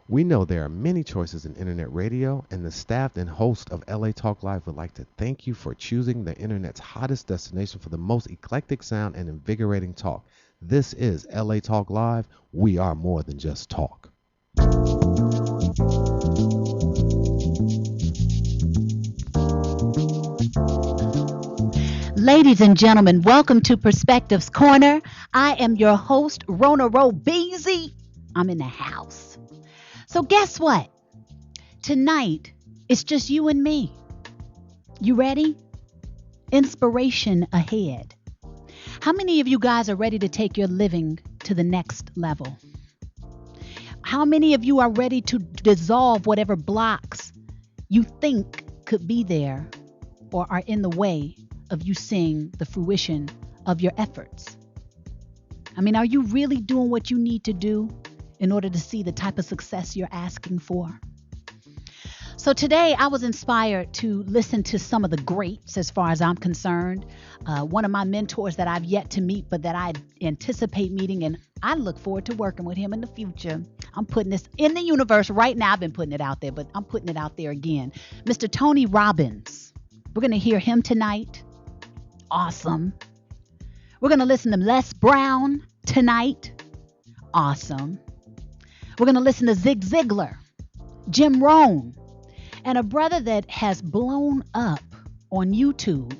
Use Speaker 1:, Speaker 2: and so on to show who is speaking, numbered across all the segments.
Speaker 1: We know there are many choices in internet radio, and the staff and host of LA Talk Live would like to thank you for choosing the internet's hottest destination for the most eclectic sound and invigorating talk. This is LA Talk Live. We are more than just talk.
Speaker 2: Ladies and gentlemen, welcome to Perspectives Corner. I am your host, Rhona Robbins. I'm in the house. So guess what? Tonight, it's just you and me. You ready? Inspiration ahead. How many of you guys are ready to take your living to the next level? How many of you are ready to dissolve whatever blocks you think could be there or are in the way of you seeing the fruition of your efforts? I mean, are you really doing what you need to do in order to see the type of success you're asking for? So today I was inspired to listen to some of the greats as far as I'm concerned. One of my mentors that I've yet to meet, but that I anticipate meeting, and I look forward to working with him in the future. I'm putting this in the universe right now. I've been putting it out there, but I'm putting it out there again. Mr. Tony Robbins. We're going to hear him tonight. Awesome. We're going to listen to Les Brown tonight. Awesome. We're going to listen to Zig Ziglar, Jim Rohn, and a brother that has blown up on YouTube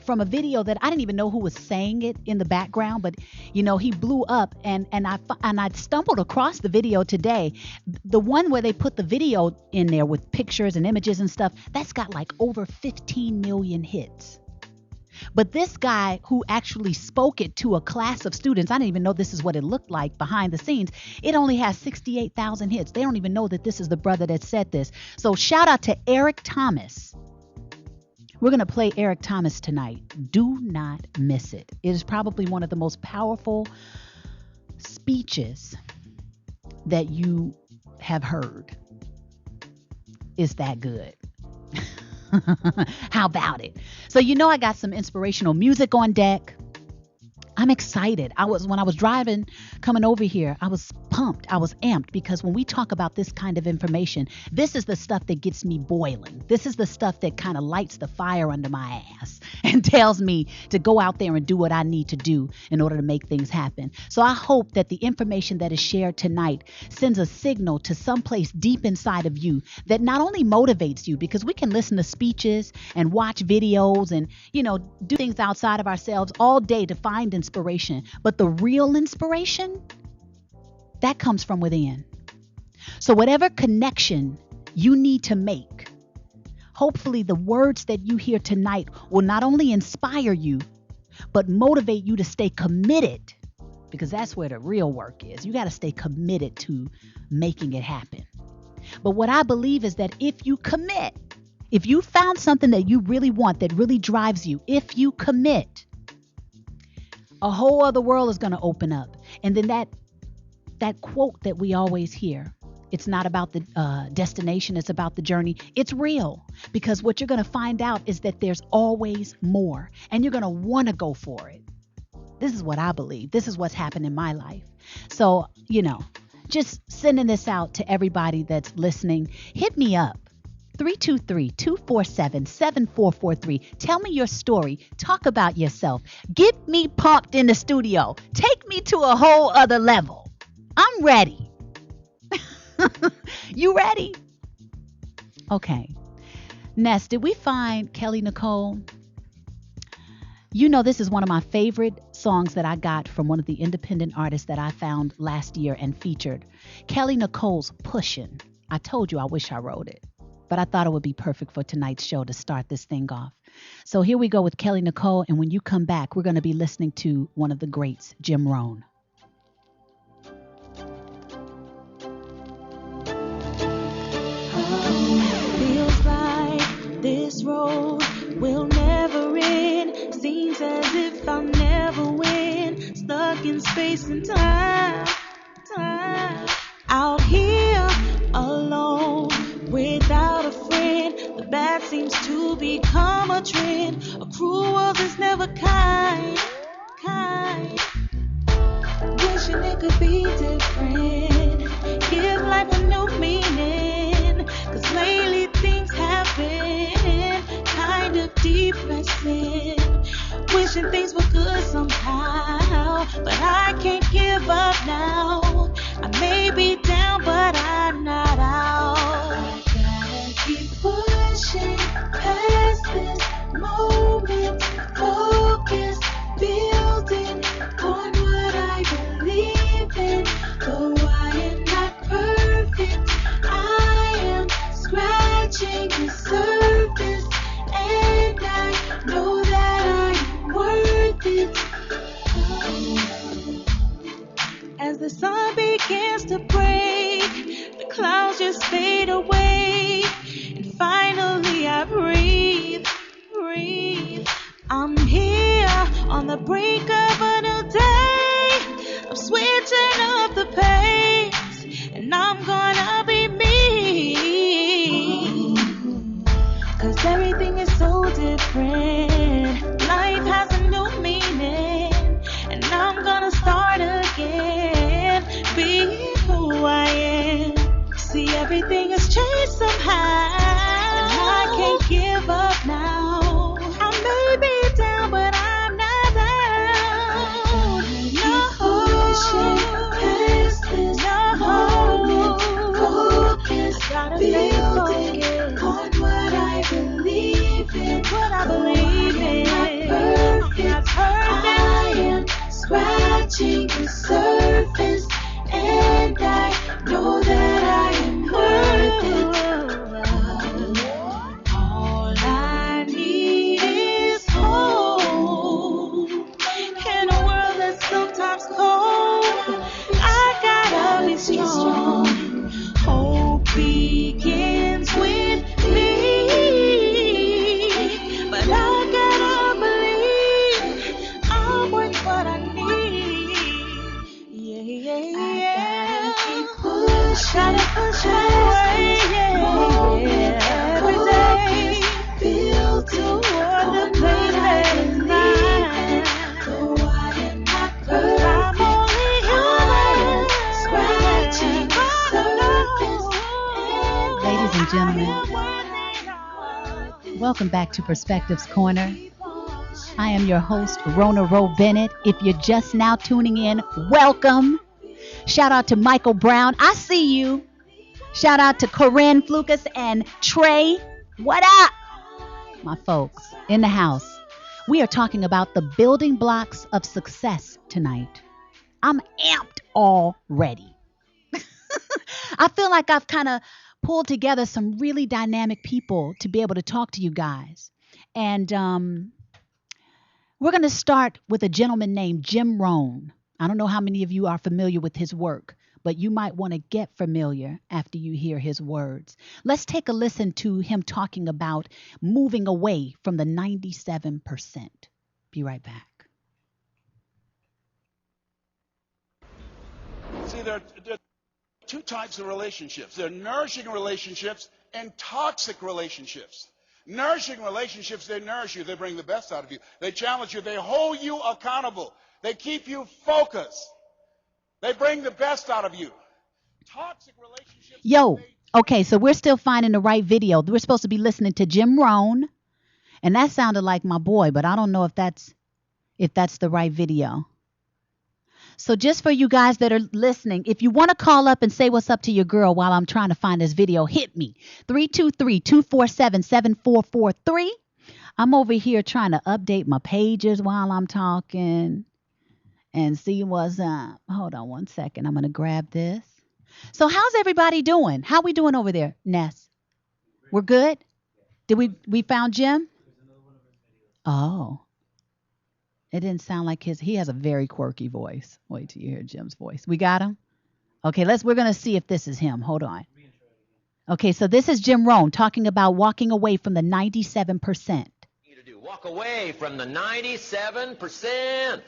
Speaker 2: from a video that I didn't even know who was saying it in the background, but he blew up, and I stumbled across the video today. The one where they put the video in there with pictures and images and stuff, that's got like over 15 million hits. But this guy who actually spoke it to a class of students, I didn't even know this is what it looked like behind the scenes. It only has 68,000 hits. They don't even know that this is the brother that said this. So shout out to Eric Thomas. We're going to play Eric Thomas tonight. Do not miss it. It is probably one of the most powerful speeches that you have heard. It's that good. How about it? So I got some inspirational music on deck. I'm excited. When I was driving, coming over here, I was pumped. I was amped because when we talk about this kind of information, this is the stuff that gets me boiling. This is the stuff that kind of lights the fire under my ass and tells me to go out there and do what I need to do in order to make things happen. So I hope that the information that is shared tonight sends a signal to someplace deep inside of you that not only motivates you, because we can listen to speeches and watch videos and, do things outside of ourselves all day to find inspiration. But the real inspiration, that comes from within. So whatever connection you need to make, hopefully the words that you hear tonight will not only inspire you, but motivate you to stay committed, because that's where the real work is. You got to stay committed to making it happen. But what I believe is that if you commit, if you found something that you really want, that really drives you, if you commit, a whole other world is going to open up. And then that quote that we always hear, it's not about the destination, it's about the journey. It's real, because what you're going to find out is that there's always more, and you're going to want to go for it. This is what I believe. This is what's happened in my life. So, just sending this out to everybody that's listening. Hit me up. 323-247-7443. Tell me your story. Talk about yourself. Get me pumped in the studio. Take me to a whole other level. I'm ready. You ready? Okay. Ness, did we find Kelly Nicole? This is one of my favorite songs that I got from one of the independent artists that I found last year and featured. Kelly Nicole's Pushin'. I told you I wish I wrote it, but I thought it would be perfect for tonight's show to start this thing off. So here we go with Kelly Nicole, and when you come back, we're going to be listening to one of the greats, Jim Rohn.
Speaker 3: Feels like this road will never end. Seems as if I'll never win. Stuck in space and time. Out here alone, without a friend. The bad seems to become a trend. A cruel world is never kind. Wishing it could be different. Give life a new but I can't give up now. I may be down, but I'm not out. I gotta keep pushing past this moment, focus, building on what I believe in. Though I am not perfect, I am scratching the surface, and I know that I'm worth it. As the sun begins to break, the clouds just fade away, and finally I breathe. I'm here on the brink of a new day. I'm switching up the pace, and I'm gonna be me. 'Cause everything is so different. Life has a new meaning, and I'm gonna start again, be who I am. See, everything has changed somehow, and I can't give up now. I may be down, but I'm not out. No, pushing past this moment, focus, building on what I believe in. What I believe in. I'm not perfect. I am scratching the surface, and I know that I am worth it. All I need is hope in a world that's sometimes cold. I gotta be strong. Hope begins with me, but I gotta believe I'm worth what I need. I gotta keep pushing, away, every day, build toward the place that is mine. Though I am not perfect, I'm only human, scratching the surface.
Speaker 2: Ladies and gentlemen, welcome back to Perspectives Corner. I am your host, Rhona Bennett. If you're just now tuning in, welcome. Shout out to Michael Brown. I see you. Shout out to Corinne Flukas and Trey. What up? My folks in the house. We are talking about the building blocks of success tonight. I'm amped already. I feel like I've kind of pulled together some really dynamic people to be able to talk to you guys. And we're going to start with a gentleman named Jim Rohn. I don't know how many of you are familiar with his work, but you might want to get familiar after you hear his words. Let's take a listen to him talking about moving away from the 97%. Be right back.
Speaker 4: See, there are two types of relationships. There are nourishing relationships and toxic relationships. Nourishing relationships, they nourish you. They bring the best out of you. They challenge you. They hold you accountable. They keep you focused. They bring the best out of you. Toxic relationships.
Speaker 2: Yo, okay, so we're still finding the right video. We're supposed to be listening to Jim Rohn, and that sounded like my boy, but I don't know if that's the right video. So just for you guys that are listening, if you want to call up and say what's up to your girl while I'm trying to find this video, hit me. 323-247-7443. I'm over here trying to update my pages while I'm talking and see what's up. Hold on one second. I'm going to grab this. So how's everybody doing? How we doing over there, Ness? We're good? Did we found Jim? Oh. It didn't sound like he has a very quirky voice. Wait till you hear Jim's voice. We got him? Okay, we're going to see if this is him. Hold on. Okay, so this is Jim Rohn talking about walking away from the 97%.
Speaker 5: Walk away from the 97%.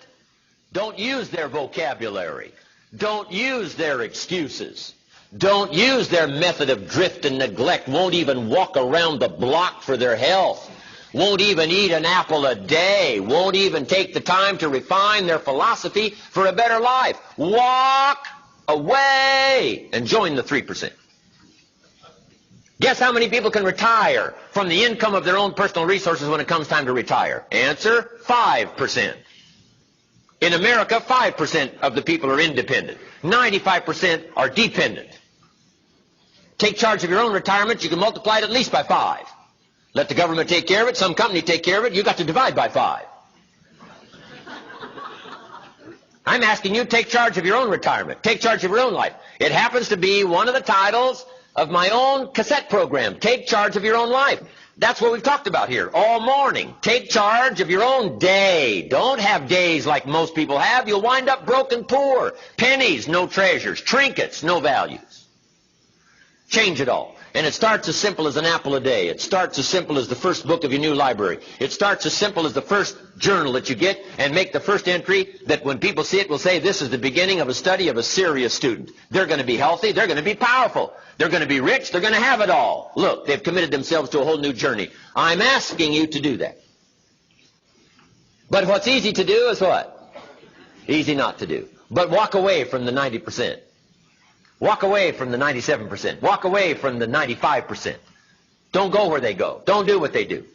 Speaker 5: Don't use their vocabulary. Don't use their excuses. Don't use their method of drift and neglect. Won't even walk around the block for their health. Won't even eat an apple a day. Won't even take the time to refine their philosophy for a better life. Walk away and join the 3%. Guess how many people can retire from the income of their own personal resources when it comes time to retire? Answer, 5%. In America, 5% of the people are independent. 95% are dependent. Take charge of your own retirement, you can multiply it at least by 5. Let the government take care of it, some company take care of it, you got to divide by 5. I'm asking you, take charge of your own retirement. Take charge of your own life. It happens to be one of the titles of my own cassette program, Take Charge of Your Own Life. That's what we've talked about here all morning. Take charge of your own day. Don't have days like most people have. You'll wind up broke and poor. Pennies, no treasures. Trinkets, no values. Change it all. And it starts as simple as an apple a day. It starts as simple as the first book of your new library. It starts as simple as the first journal that you get, and make the first entry that when people see it will say, this is the beginning of a study of a serious student. They're going to be healthy. They're going to be powerful. They're going to be rich. They're going to have it all. Look, they've committed themselves to a whole new journey. I'm asking you to do that. But what's easy to do is what? Easy not to do. But walk away from the 90%. Walk away from the 97%. Walk away from the 95%. Don't go where they go. Don't do what they do.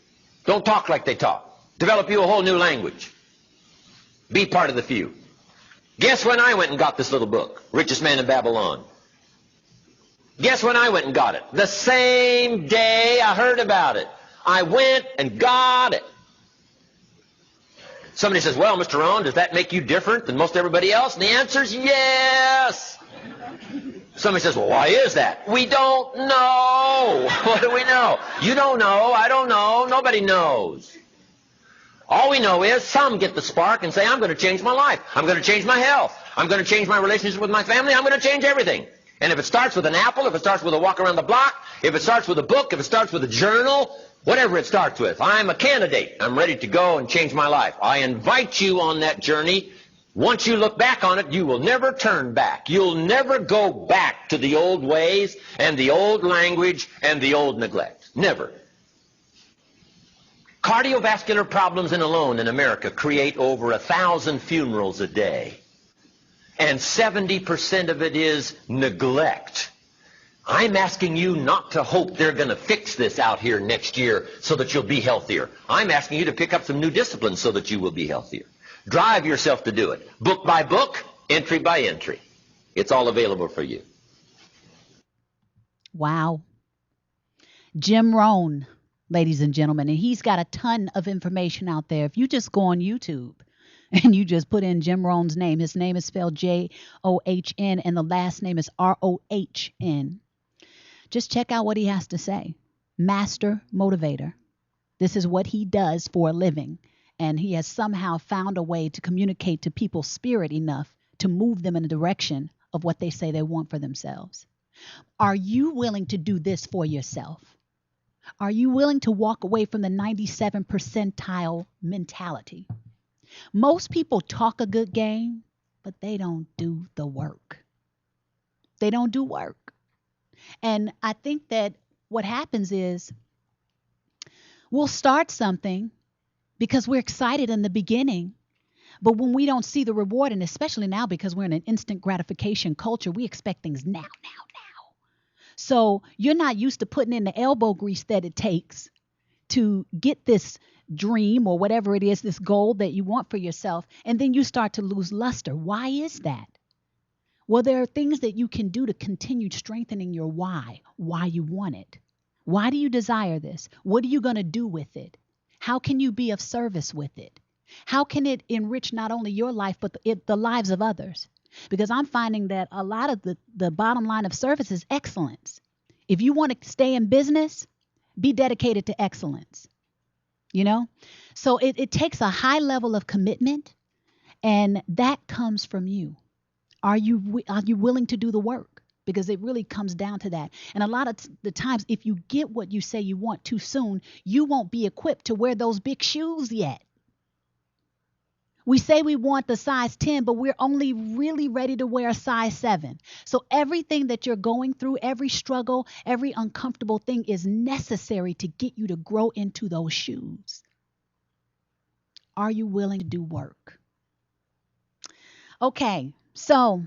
Speaker 5: Don't talk like they talk. Develop you a whole new language. Be part of the few. Guess when I went and got this little book, Richest Man in Babylon? Guess when I went and got it? The same day I heard about it. I went and got it. Somebody says, well, Mr. Rohn, does that make you different than most everybody else? And the answer is yes. Somebody says, well, why is that? We don't know. What do we know? You don't know. I don't know. Nobody knows. All we know is some get the spark and say, I'm going to change my life. I'm going to change my health. I'm going to change my relationship with my family. I'm going to change everything. And if it starts with an apple, if it starts with a walk around the block, if it starts with a book, if it starts with a journal, whatever it starts with, I'm a candidate. I'm ready to go and change my life. I invite you on that journey. Once you look back on it, you will never turn back. You'll never go back to the old ways and the old language and the old neglect. Never. Cardiovascular problems alone in America create over 1,000 funerals a day. And 70% of it is neglect. I'm asking you not to hope they're going to fix this out here next year so that you'll be healthier. I'm asking you to pick up some new disciplines so that you will be healthier. Drive yourself to do it. Book by book, entry by entry. It's all available for you.
Speaker 2: Wow. Jim Rohn, ladies and gentlemen, and he's got a ton of information out there. If you just go on YouTube and you just put in Jim Rohn's name, his name is spelled John, and the last name is Rohn. Just check out what he has to say. Master motivator. This is what he does for a living. And he has somehow found a way to communicate to people's spirit enough to move them in the direction of what they say they want for themselves. Are you willing to do this for yourself? Are you willing to walk away from the 97 percentile mentality? Most people talk a good game, but they don't do the work. They don't do work. And I think that what happens is we'll start something because we're excited in the beginning. But when we don't see the reward, and especially now because we're in an instant gratification culture, we expect things now. So you're not used to putting in the elbow grease that it takes to get this dream or whatever it is, this goal that you want for yourself. And then you start to lose luster. Why is that? Well, there are things that you can do to continue strengthening your why you want it. Why do you desire this? What are you going to do with it? How can you be of service with it? How can it enrich not only your life, but the lives of others? Because I'm finding that a lot of the bottom line of service is excellence. If you want to stay in business, be dedicated to excellence. You know? So it takes a high level of commitment, and that comes from you. Are you willing to do the work? Because it really comes down to that. And a lot of the times, if you get what you say you want too soon, you won't be equipped to wear those big shoes yet. We say we want the size 10, but we're only really ready to wear a size 7. So everything that you're going through, every struggle, every uncomfortable thing is necessary to get you to grow into those shoes. Are you willing to do work? Okay, so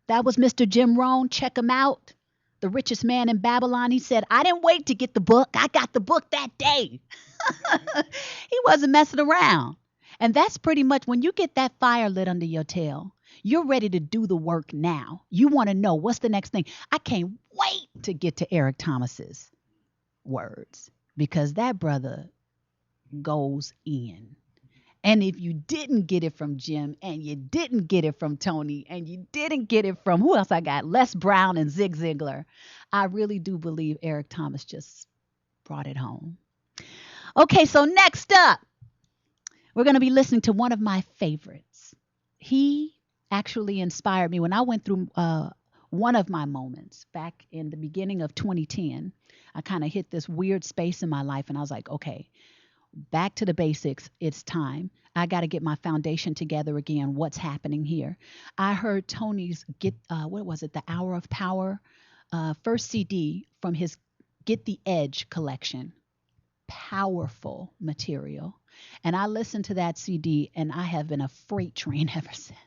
Speaker 2: that was Mr. Jim Rohn. Check him out. The richest man in Babylon. He said, I didn't wait to get the book. I got the book that day. He wasn't messing around. And that's pretty much when you get that fire lit under your tail, you're ready to do the work now. You want to know what's the next thing. I can't wait to get to Eric Thomas's words because that brother goes in. And if you didn't get it from Jim and you didn't get it from Tony and you didn't get it from who else I got? Les Brown and Zig Ziglar. I really do believe Eric Thomas just brought it home. Okay, so next up, we're going to be listening to one of my favorites. He actually inspired me when I went through one of my moments back in the beginning of 2010. I kind of hit this weird space in my life and I was like, okay, back to the basics. It's time. I got to get my foundation together again. What's happening here? I heard Tony's The Hour of Power, first CD from his Get the Edge collection. Powerful material. And I listened to that CD and I have been a freight train ever since.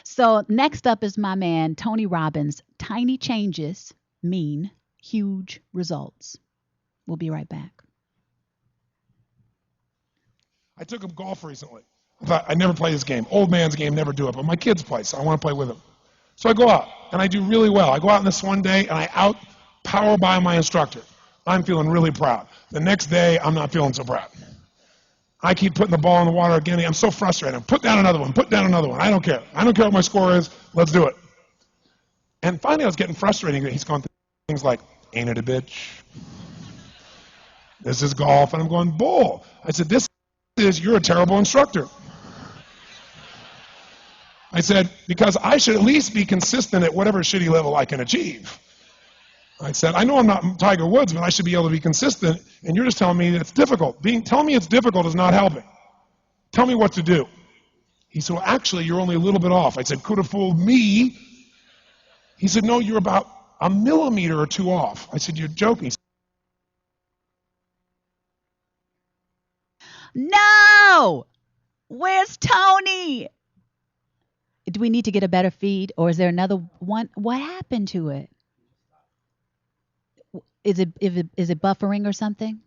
Speaker 2: So next up is my man, Tony Robbins. Tiny changes mean huge results. We'll be right back.
Speaker 6: I took up golf recently. I thought I'd never play this game. Old man's game, never do it. But my kids play, so I want to play with them. So I go out, and I do really well. I go out on this one day, and I out-power by my instructor. I'm feeling really proud. The next day, I'm not feeling so proud. I keep putting the ball in the water again. I'm so frustrated. Put down another one. Put down another one. I don't care. I don't care what my score is. Let's do it. And finally, I was getting frustrated. He's going things like, ain't it a bitch? This is golf. And I'm going, bull. I said, you're a terrible instructor. I said, because I should at least be consistent at whatever shitty level I can achieve. I said, I know I'm not Tiger Woods, but I should be able to be consistent, and you're just telling me that it's difficult. Telling me it's difficult is not helping. Tell me what to do. He said, well, actually, you're only a little bit off. I said, could have fooled me. He said, no, you're about a millimeter or two off. I said, you're joking.
Speaker 2: No! Where's Tony? Do we need to get a better feed, or is there another one? What happened to it? Is it buffering or something?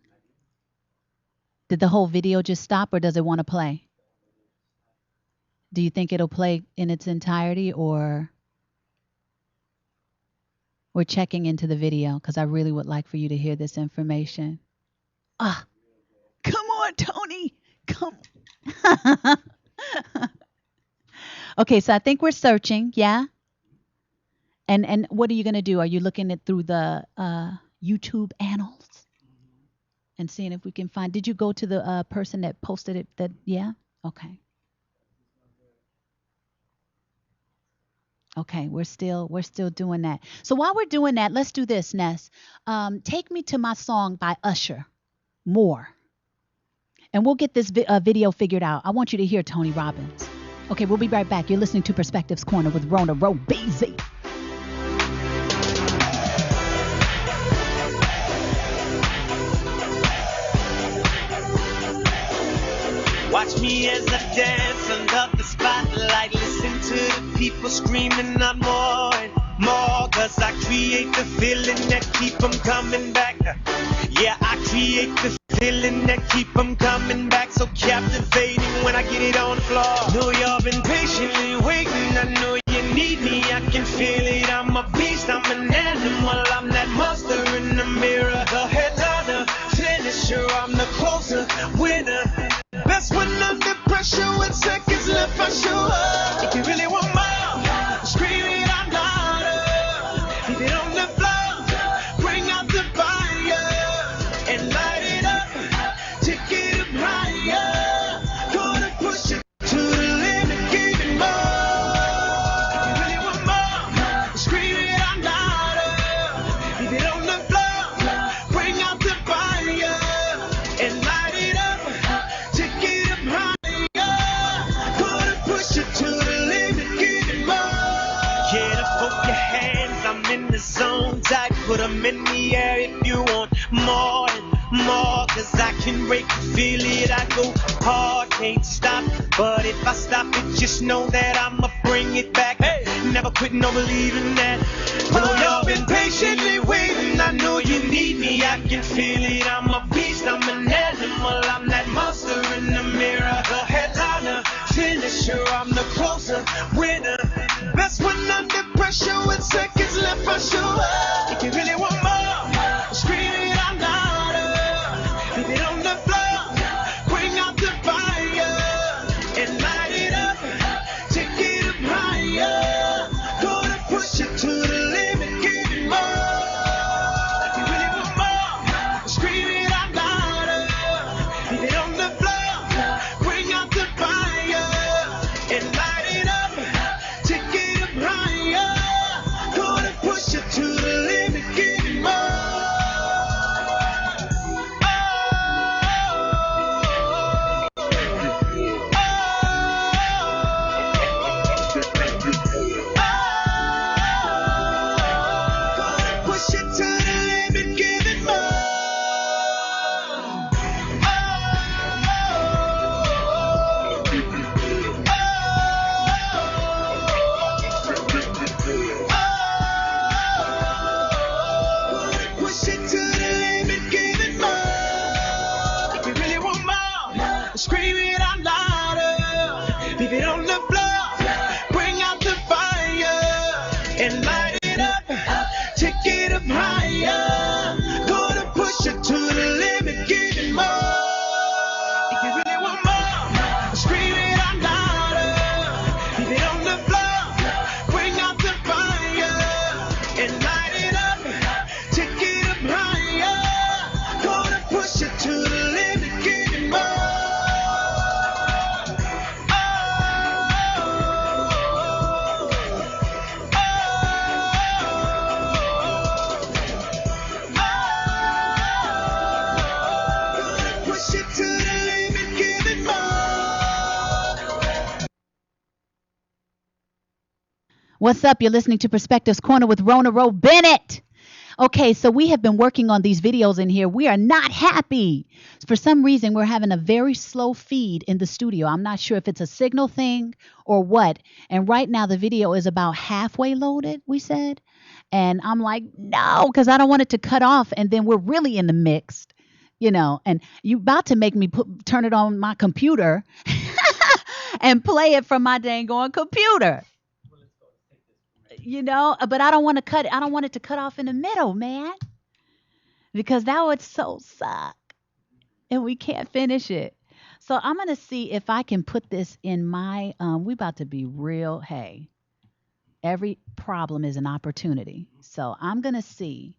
Speaker 2: Did the whole video just stop, or does it want to play? Do you think it'll play in its entirety, or we're checking into the video because I really would like for you to hear this information. Come on, Tony. Come. Okay, so I think we're searching, yeah? And what are you going to do? Are you looking at through the YouTube annals and seeing if we can find? Did you go to the person that posted it? Yeah? Okay. Okay, we're still doing that. So while we're doing that, let's do this, Ness. Take me to my song by Usher, More. And we'll get this video figured out. I want you to hear Tony Robbins. Okay, we'll be right back. You're listening to Perspectives Corner with Rhona Robbins.
Speaker 7: Watch me as I dance under the spotlight. Listen to the people screaming out more and more. Cause I create the feeling that keep them coming back. Yeah, I create the feeling that keep them coming back. So captivating when I get it on the floor. Know y'all been patiently waiting. I know you need me. I can feel it. I'm a beast. I'm an animal. I'm that monster in the mirror. The headliner, finisher. I'm the closer, winner. Best when under pressure with seconds left, I show up. If you really want more, scream it out louder. Leave it on the floor, bring out the fire and light it up, take it up higher. Gonna push it to the limit, give it more. If you really want more, scream it out louder. Leave it on the floor, bring out the fire and light it up. Type, put them in the air if you want more and more. Cause I can break the feel it, I go hard, can't stop. But if I stop it, just know that I'ma bring it back. Hey, never quit, no believing that. Know y'all been patiently waiting. I know you need me, I can feel it. I'm a beast, I'm an animal. I'm that monster in the mirror. The head winner. Best one under pressure with seconds left for sure. If you really want more, scream it out louder. Leave it on the floor, bring out the fire and light it up. Take it up higher. Gonna push it to the limit, give it more. If you really want more, scream it out louder. Leave it on the floor, bring out the fire and light it up. Take it up higher. Gonna push it to the limit, give it more. Push it to the limit, give it more. Push it to the limit, give it more. If you really want more, scream it out louder. Leave it on the floor, bring out the fire and light it up. Take it up higher. Gonna push it to the limit, give it more. If you really want more, scream it out louder. Leave it on the floor, bring out the fire and light it up. Take it up higher. Gonna push it to the limit, give it more. Push it to the limit, give it more.
Speaker 2: What's up? You're listening to Perspectives Corner with Rhona Bennett. Okay, so we have been working on these videos in here. We are not happy. For some reason, we're having a very slow feed in the studio. I'm not sure if it's a signal thing or what. And right now, the video is about halfway loaded, we said. And I'm like, no, because I don't want it to cut off. And then we're really in the mixed, and you about to make me turn it on my computer and play it from my dang on computer. But I don't want to cut it. I don't want it to cut off in the middle, man, because that would so suck and we can't finish it. So I'm going to see if I can put this in my, we about to be real. Hey, every problem is an opportunity. So I'm going to see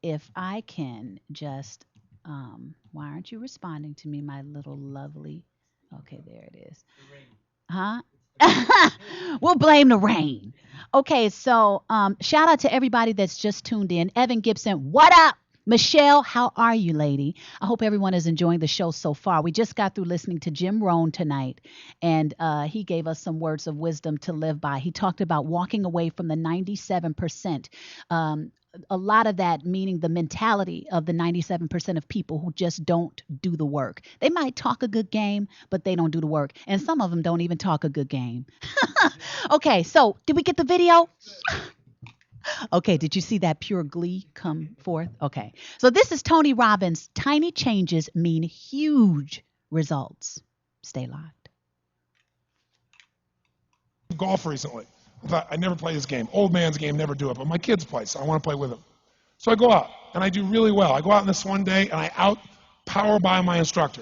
Speaker 2: if I can just, why aren't you responding to me, my little lovely? Okay, there it is. Huh? We'll blame the rain. Okay, so shout out to everybody that's just tuned in. Evan Gibson, what up? Michelle, how are you, lady? I hope everyone is enjoying the show so far. We just got through listening to Jim Rohn tonight, and he gave us some words of wisdom to live by. He talked about walking away from the 97%. A lot of that meaning the mentality of the 97% of people who just don't do the work. They might talk a good game, but they don't do the work. And some of them don't even talk a good game. Okay, so did we get the video? Okay, did you see that pure glee come forth? Okay, so this is Tony Robbins. Tiny changes mean huge results. Stay locked.
Speaker 6: Golf recently. I thought I'd never play this game. Old man's game, never do it. But my kids play, so I want to play with them. So I go out, and I do really well. I go out on this one day, and I out-power by my instructor.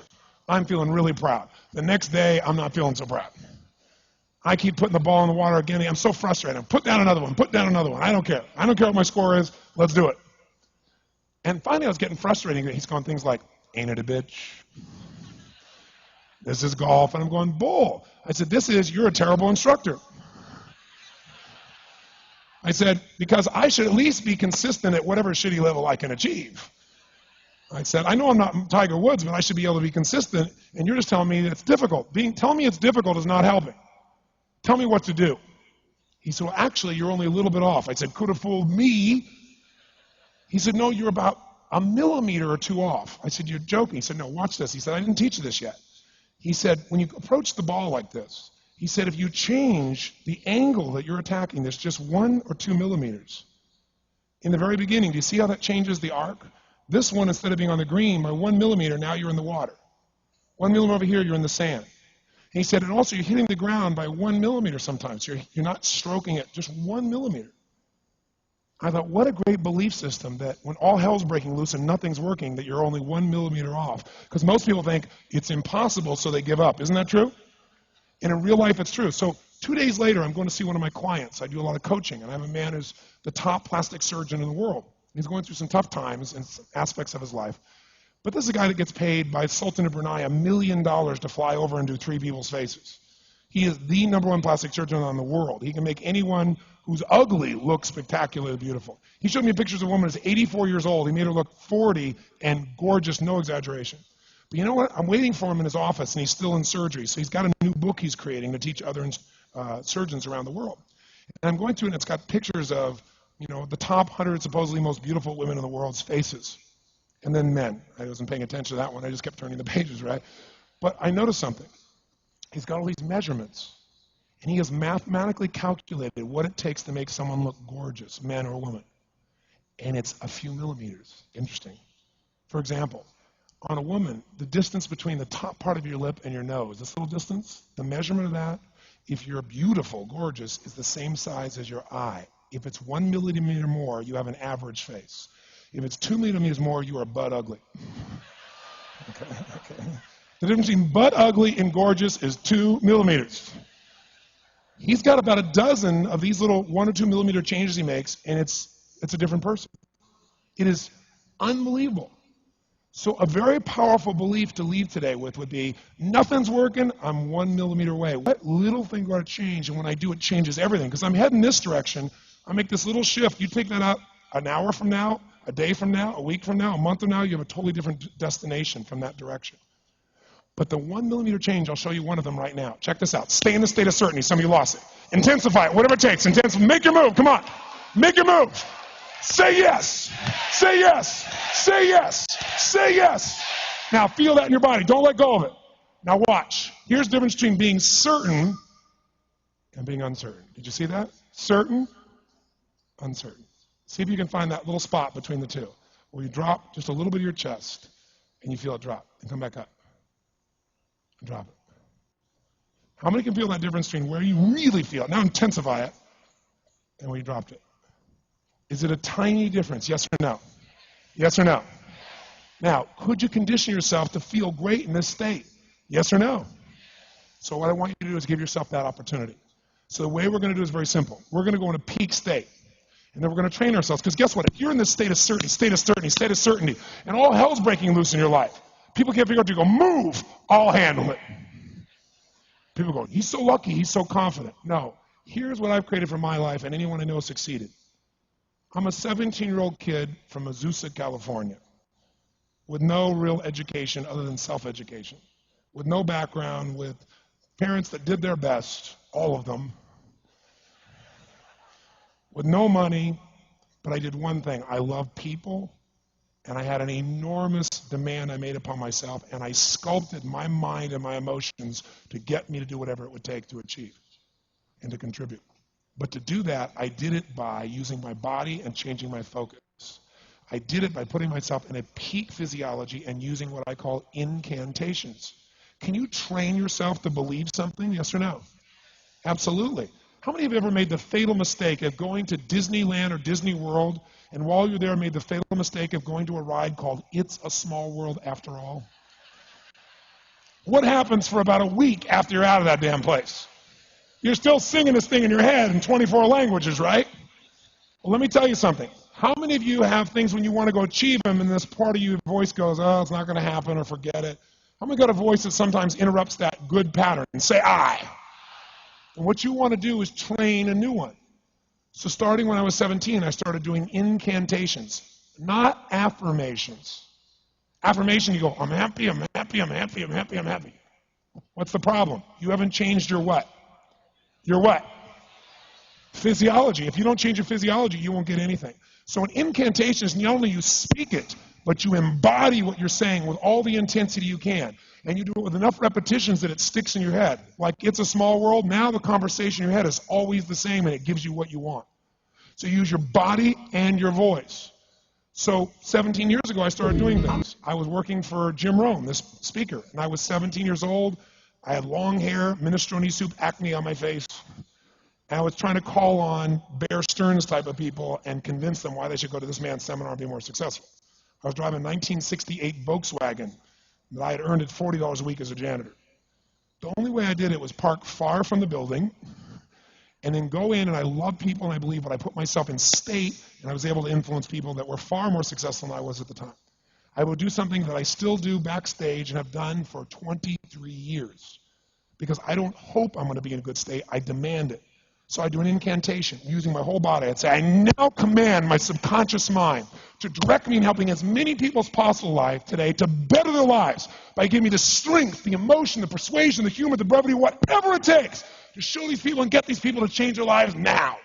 Speaker 6: I'm feeling really proud. The next day, I'm not feeling so proud. I keep putting the ball in the water again. I'm so frustrated. Put down another one. Put down another one. I don't care. I don't care what my score is. Let's do it. And finally, I was getting frustrated. He's going things like, ain't it a bitch? This is golf. And I'm going, bull. I said, you're a terrible instructor. I said, because I should at least be consistent at whatever shitty level I can achieve. I said, I know I'm not Tiger Woods, but I should be able to be consistent, and you're just telling me that it's difficult. Telling me it's difficult is not helping. Tell me what to do. He said, well, actually, you're only a little bit off. I said, could have fooled me. He said, no, you're about a millimeter or two off. I said, you're joking. He said, no, watch this. He said, I didn't teach you this yet. He said, when you approach the ball like this, he said, if you change the angle that you're attacking this just 1 or 2 millimeters, in the very beginning, do you see how that changes the arc? This one, instead of being on the green, by 1 millimeter, now you're in the water. 1 millimeter over here, you're in the sand. And he said, and also you're hitting the ground by 1 millimeter sometimes. You're not stroking it, just 1 millimeter. I thought, what a great belief system that when all hell's breaking loose and nothing's working, that you're only 1 millimeter off. Because most people think it's impossible, so they give up. Isn't that true? And in real life, it's true. So 2 days later, I'm going to see one of my clients. I do a lot of coaching, and I have a man who's the top plastic surgeon in the world. He's going through some tough times in aspects of his life. But this is a guy that gets paid by Sultan of Brunei $1 million to fly over and do 3 people's faces. He is the #1 plastic surgeon in the world. He can make anyone who's ugly look spectacularly beautiful. He showed me pictures of a woman who's 84 years old. He made her look 40 and gorgeous, no exaggeration. But you know what? I'm waiting for him in his office, and he's still in surgery. So he's got a new book he's creating to teach other surgeons around the world. And I'm going through it, and it's got pictures of, the top 100 supposedly most beautiful women in the world's faces. And then men. I wasn't paying attention to that one. I just kept turning the pages, right? But I noticed something. He's got all these measurements. And he has mathematically calculated what it takes to make someone look gorgeous, man or woman. And it's a few millimeters. Interesting. For example, on a woman, the distance between the top part of your lip and your nose, this little distance, the measurement of that, if you're beautiful, gorgeous, is the same size as your eye. If it's 1 millimeter more, you have an average face. If it's 2 millimeters more, you are butt ugly. Okay. The difference between butt ugly and gorgeous is 2 millimeters. He's got about a dozen of these little 1 or 2 millimeter changes he makes, and it's a different person. It is unbelievable. So a very powerful belief to leave today with would be, nothing's working, I'm 1 millimeter away. What little thing got to change, and when I do, it changes everything. Because I'm heading this direction, I make this little shift. You take that out an hour from now, a day from now, a week from now, a month from now, you have a totally different destination from that direction. But the 1 millimeter change, I'll show you one of them right now. Check this out. Stay in the state of certainty. Some of you lost it. Intensify it, whatever it takes. Intensify. Make your move. Come on. Make your move. Say yes. Say yes. Say yes. Say yes. Now feel that in your body. Don't let go of it. Now watch. Here's the difference between being certain and being uncertain. Did you see that? Certain, uncertain. See if you can find that little spot between the two, where you drop just a little bit of your chest, and you feel it drop, and come back up, and drop it. How many can feel that difference between where you really feel it? Now intensify it, and where you dropped it. Is it a tiny difference, yes or no? Yes or no? Now, could you condition yourself to feel great in this state? Yes or no? So what I want you to do is give yourself that opportunity. So the way we're going to do is very simple. We're going to go into peak state. And then we're going to train ourselves. Because guess what? If you're in this state of certainty, and all hell's breaking loose in your life, people can't figure out, you go, move, I'll handle it. People go, he's so lucky, he's so confident. No. Here's what I've created for my life, and anyone I know succeeded. I'm a 17-year-old kid from Azusa, California, with no real education other than self-education, with no background, with parents that did their best, all of them, with no money, but I did one thing. I love people, and I had an enormous demand I made upon myself, and I sculpted my mind and my emotions to get me to do whatever it would take to achieve and to contribute. But to do that, I did it by using my body and changing my focus. I did it by putting myself in a peak physiology and using what I call incantations. Can you train yourself to believe something, yes or no? Absolutely. How many of you ever made the fatal mistake of going to Disneyland or Disney World, and while you're there made the fatal mistake of going to a ride called It's a Small World After All? What happens for about a week after you're out of that damn place? You're still singing this thing in your head in 24 languages, right? Well, let me tell you something. How many of you have things when you want to go achieve them and this part of your voice goes, oh, it's not going to happen, or forget it? How many got a voice that sometimes interrupts that good pattern and say, I? And what you want to do is train a new one. So starting when I was 17, I started doing incantations, not affirmations. Affirmation, you go, I'm happy, I'm happy, I'm happy, I'm happy, I'm happy. What's the problem? You haven't changed your what? Your what? Physiology. If you don't change your physiology, you won't get anything. So an incantation is not only you speak it, but you embody what you're saying with all the intensity you can. And you do it with enough repetitions that it sticks in your head. Like It's a Small World, now the conversation in your head is always the same and it gives you what you want. So you use your body and your voice. So 17 years ago, I started doing things. I was working for Jim Rohn, this speaker, and I was 17 years old. I had long hair, minestrone soup, acne on my face. And I was trying to call on Bear Stearns type of people and convince them why they should go to this man's seminar and be more successful. I was driving a 1968 Volkswagen that I had earned at $40 a week as a janitor. The only way I did it was park far from the building and then go in, and I love people and I believe, but I put myself in state, and I was able to influence people that were far more successful than I was at the time. I would do something that I still do backstage and have done for 23 years because I don't hope I'm going to be in a good state. I demand it. So I do an incantation using my whole body. I'd say, I now command my subconscious mind to direct me in helping as many people as possible alive today to better their lives by giving me the strength, the emotion, the persuasion, the humor, the brevity, whatever it takes to show these people and get these people to change their lives now.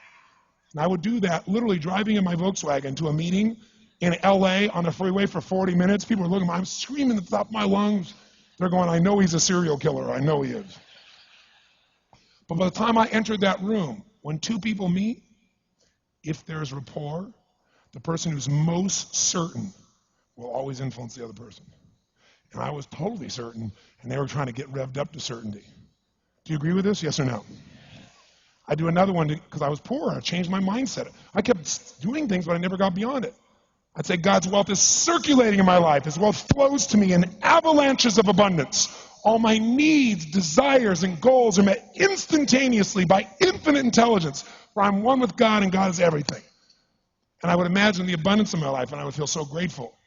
Speaker 6: And I would do that literally driving in my Volkswagen to a meeting in LA on the freeway for 40 minutes. People are looking at me. I'm screaming at the top of my lungs. They're going, I know he's a serial killer. I know he is. But by the time I entered that room, when two people meet, if there's rapport, the person who's most certain will always influence the other person. And I was totally certain, and they were trying to get revved up to certainty. Do you agree with this? Yes or no? I do another one because I was poor. I changed my mindset. I kept doing things, but I never got beyond it. I'd say God's wealth is circulating in my life. His wealth flows to me in avalanches of abundance. All my needs, desires, and goals are met instantaneously by infinite intelligence, for I'm one with God and God is everything. And I would imagine the abundance in my life, and I would feel so grateful.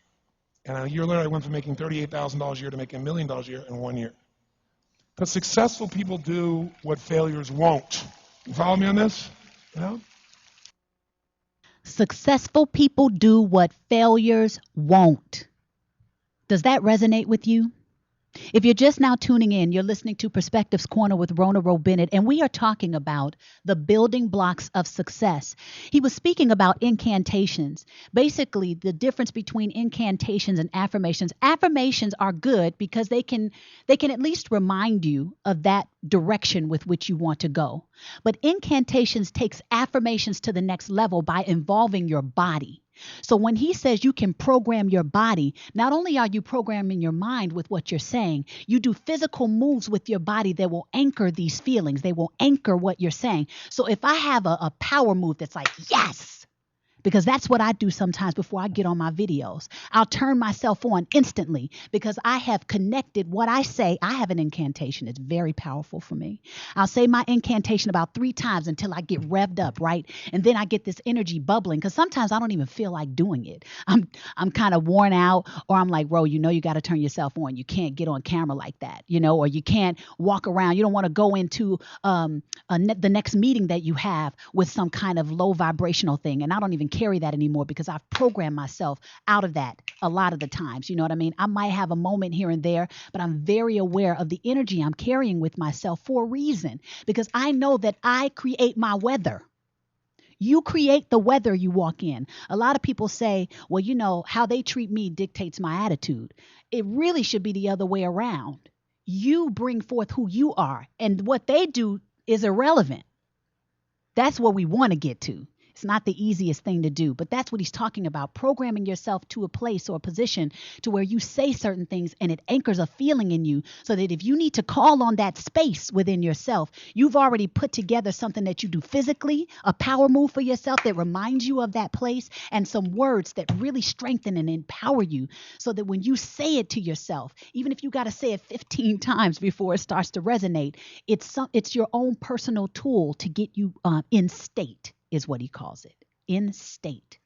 Speaker 6: And a year later, I went from making $38,000 a year to making $1 million a year in 1 year. Because successful people do what failures won't. You follow me on this? You know?
Speaker 2: Successful people do what failures won't. Does that resonate with you? If you're just now tuning in, you're listening to Perspectives Corner with Rhona Bennett, and we are talking about the building blocks of success. He was speaking about incantations, basically the difference between incantations and affirmations. Affirmations are good because they can at least remind you of that direction with which you want to go. But incantations takes affirmations to the next level by involving your body. So when he says you can program your body, not only are you programming your mind with what you're saying, you do physical moves with your body that will anchor these feelings. They will anchor what you're saying. So if I have a power move that's like, yes, because that's what I do sometimes before I get on my videos. I'll turn myself on instantly because I have connected what I say. I have an incantation. It's very powerful for me. I'll say my incantation about 3 times until I get revved up, right? And then I get this energy bubbling because sometimes I don't even feel like doing it. I'm kind of worn out, or I'm like, Ro, you got to turn yourself on. You can't get on camera like that, or you can't walk around. You don't want to go into the next meeting that you have with some kind of low vibrational thing. And I don't even carry that anymore because I've programmed myself out of that a lot of the times. You know what I mean? I might have a moment here and there, but I'm very aware of the energy I'm carrying with myself for a reason, because I know that I create my weather. You create the weather you walk in. A lot of people say, well, how they treat me dictates my attitude. It really should be the other way around. You bring forth who you are, and what they do is irrelevant. That's what we want to get to. It's not the easiest thing to do, but that's what he's talking about, programming yourself to a place or a position to where you say certain things and it anchors a feeling in you so that if you need to call on that space within yourself, you've already put together something that you do physically, a power move for yourself that reminds you of that place, and some words that really strengthen and empower you so that when you say it to yourself, even if you got to say it 15 times before it starts to resonate, it's your own personal tool to get you in state. Is what he calls it, in state.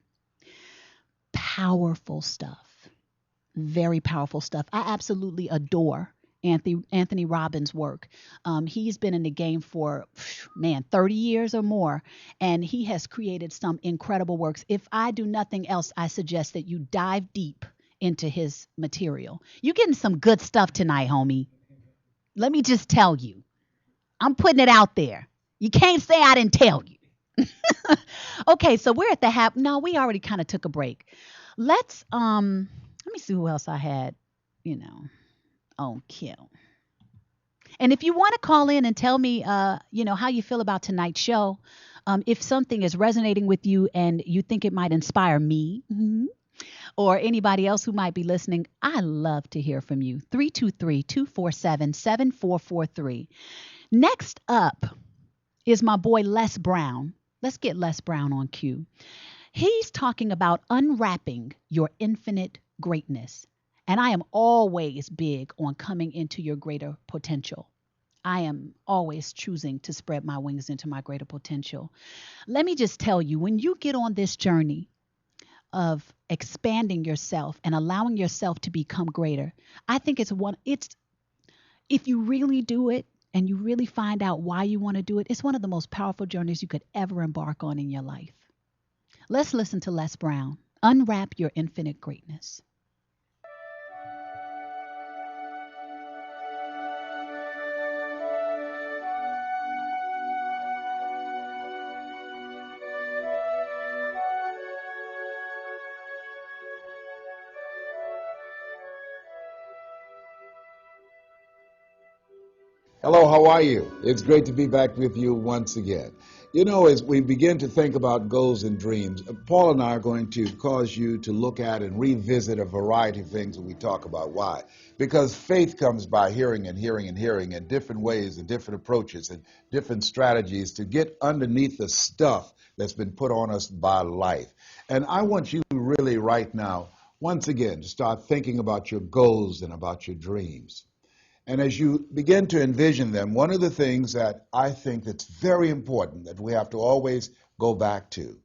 Speaker 2: Powerful stuff, very powerful stuff. I absolutely adore Anthony Robbins' work. He's been in the game for, 30 years or more, and he has created some incredible works. If I do nothing else, I suggest that you dive deep into his material. You're getting some good stuff tonight, homie. Let me just tell you. I'm putting it out there. You can't say I didn't tell you. Okay, so we're at the half. No, we already kind of took a break. Let's let me see who else I had, on kill. And if you want to call in and tell me how you feel about tonight's show, if something is resonating with you and you think it might inspire me, or anybody else who might be listening, I love to hear from you. 323-247-7443. Next up is my boy Les Brown. Let's get Les Brown on cue. He's talking about unwrapping your infinite greatness. And I am always big on coming into your greater potential. I am always choosing to spread my wings into my greater potential. Let me just tell you, when you get on this journey of expanding yourself and allowing yourself to become greater, I think it's if you really do it and you really find out why you want to do it, it's one of the most powerful journeys you could ever embark on in your life. Let's listen to Les Brown. Unwrap your infinite greatness.
Speaker 8: Hello, how are you? It's great to be back with you once again. You know, as we begin to think about goals and dreams, Paul and I are going to cause you to look at and revisit a variety of things that we talk about. Why? Because faith comes by hearing and hearing and hearing in different ways and different approaches and different strategies to get underneath the stuff that's been put on us by life. And I want you really right now, once again, to start thinking about your goals and about your dreams. And as you begin to envision them, one of the things that I think that's very important that we have to always go back to,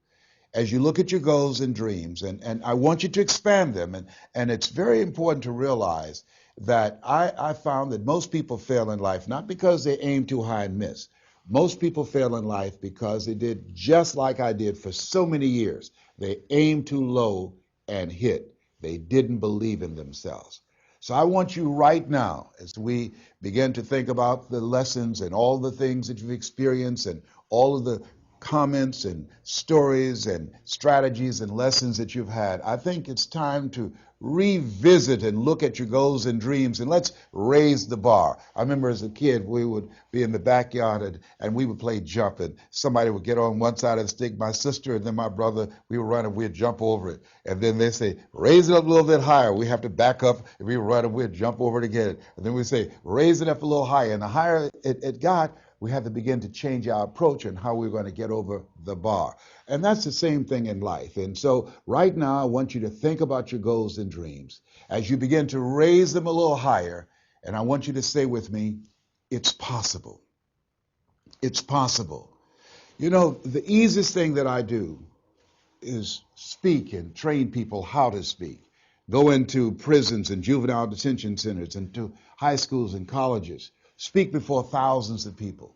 Speaker 8: as you look at your goals and dreams, and I want you to expand them, and it's very important to realize that I found that most people fail in life, not because they aim too high and miss. Most people fail in life because they did just like I did for so many years. They aimed too low and hit. They didn't believe in themselves. So I want you right now, as we begin to think about the lessons and all the things that you've experienced and all of the comments and stories and strategies and lessons that you've had, I think it's time to revisit and look at your goals and dreams, and let's raise the bar. I remember as a kid, we would be in the backyard and we would play jump, and somebody would get on one side of the stick, my sister and then my brother, we would run and we'd jump over it. And then they say, raise it up a little bit higher. We have to back up and we would run and we'd jump over it again. And then we say, raise it up a little higher. And the higher it got, we had to begin to change our approach and how we're going to get over the bar. And that's the same thing in life. And so right now, I want you to think about your goals and dreams as you begin to raise them a little higher. And I want you to say with me, it's possible. It's possible. You know, the easiest thing that I do is speak and train people how to speak. Go into prisons and juvenile detention centers and to high schools and colleges. Speak before thousands of people.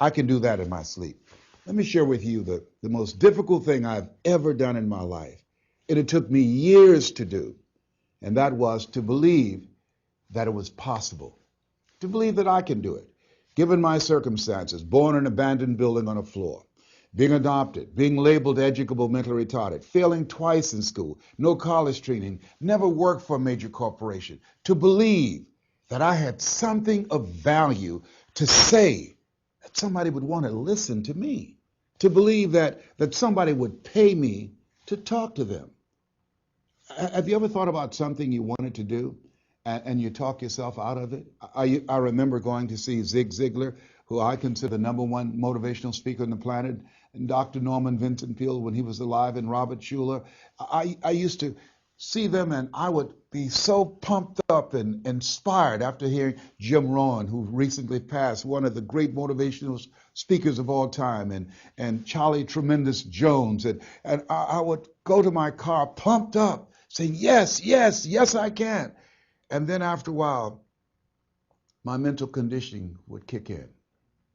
Speaker 8: I can do that in my sleep. Let me share with you the most difficult thing I've ever done in my life. It took me years to do, and that was to believe that it was possible, to believe that I can do it. Given my circumstances, born in an abandoned building on a floor, being adopted, being labeled educable, mentally retarded, failing twice in school, no college training, never worked for a major corporation, to believe that I had something of value to say, that somebody would want to listen to me, to believe that somebody would pay me to talk to them. Have you ever thought about something you wanted to do and you talk yourself out of it? I remember going to see Zig Ziglar, who I consider the #1 motivational speaker on the planet, and Dr. Norman Vincent Peale when he was alive, and Robert Schuller. I used to see them and I would be so pumped up and inspired after hearing Jim Rohn, who recently passed, one of the great motivational speakers of all time, and Charlie Tremendous Jones. And I would go to my car pumped up, saying, yes, yes, yes, I can. And then after a while, my mental conditioning would kick in.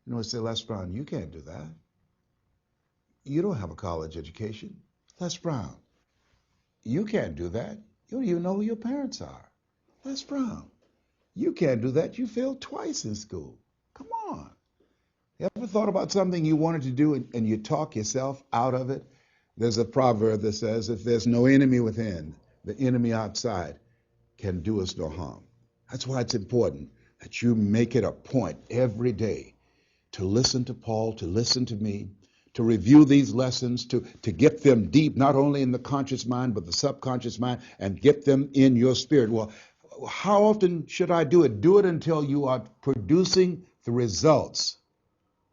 Speaker 8: You know, I'd say, Les Brown, you can't do that. You don't have a college education. Les Brown, you can't do that. You don't even know who your parents are. Les Brown, you can't do that. You failed twice in school. Come on. You ever thought about something you wanted to do and you talk yourself out of it? There's a proverb that says, if there's no enemy within, the enemy outside can do us no harm. That's why it's important that you make it a point every day to listen to Paul, to listen to me, to review these lessons, to get them deep, not only in the conscious mind, but the subconscious mind, and get them in your spirit. Well, how often should I do it? Do it until you are producing the results.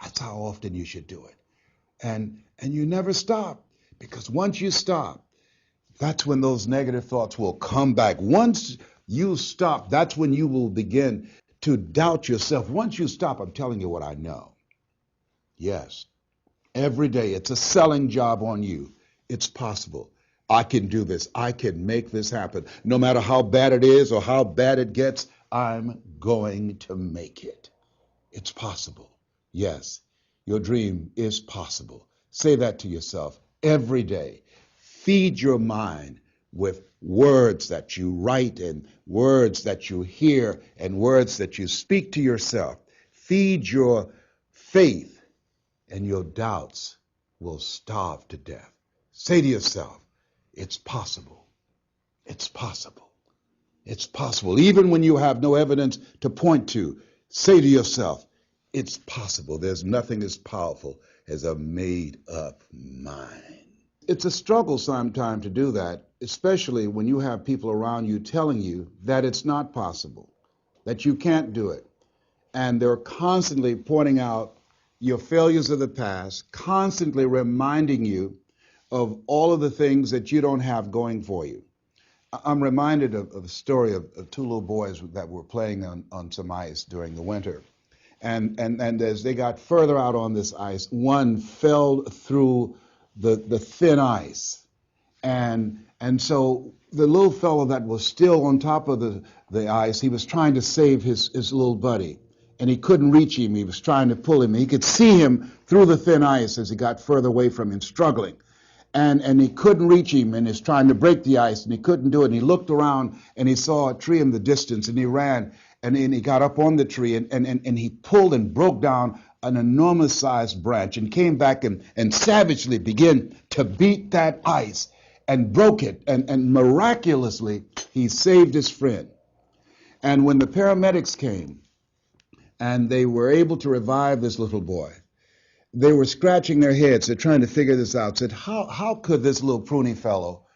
Speaker 8: That's how often you should do it. And you never stop, because once you stop, that's when those negative thoughts will come back. Once you stop, that's when you will begin to doubt yourself. Once you stop, I'm telling you what I know. Yes, every day it's a selling job on you. It's possible. I can do this. I can make this happen. No matter how bad it is or how bad it gets, I'm going to make it. It's possible. Yes, your dream is possible. Say that to yourself every day. Feed your mind with words that you write and words that you hear and words that you speak to yourself. Feed your faith, and your doubts will starve to death. Say to yourself, it's possible. It's possible. It's possible. Even when you have no evidence to point to, say to yourself, it's possible. There's nothing as powerful as a made-up mind. It's a struggle sometimes to do that, especially when you have people around you telling you that it's not possible, that you can't do it. And they're constantly pointing out your failures of the past, constantly reminding you of all of the things that you don't have going for you. I'm reminded of a story of two little boys that were playing on some ice during the winter. And as they got further out on this ice, one fell through the thin ice. And so the little fellow that was still on top of the ice, he was trying to save his little buddy. And he couldn't reach him. He was trying to pull him. He could see him through the thin ice as he got further away from him, struggling. And he couldn't reach him, and he's trying to break the ice, and he couldn't do it. And he looked around, and he saw a tree in the distance, and he ran, and then he got up on the tree, and he pulled and broke down an enormous-sized branch and came back and savagely began to beat that ice and broke it. And miraculously, he saved his friend. And when the paramedics came, and they were able to revive this little boy, they were scratching their heads. They're trying to figure this out. Said, how could this little pruny fellow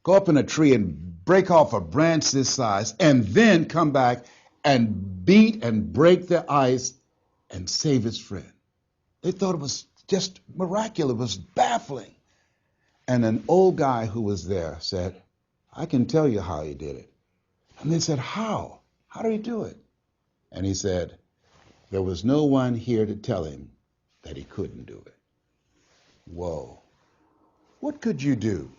Speaker 8: go up in a tree and break off a branch this size and then come back and beat and break the ice and save his friend? They thought it was just miraculous. It was baffling. And an old guy who was there said, I can tell you how he did it. And they said, how? How did he do it? And he said, there was no one here to tell him that he couldn't do it. Whoa. What could you do?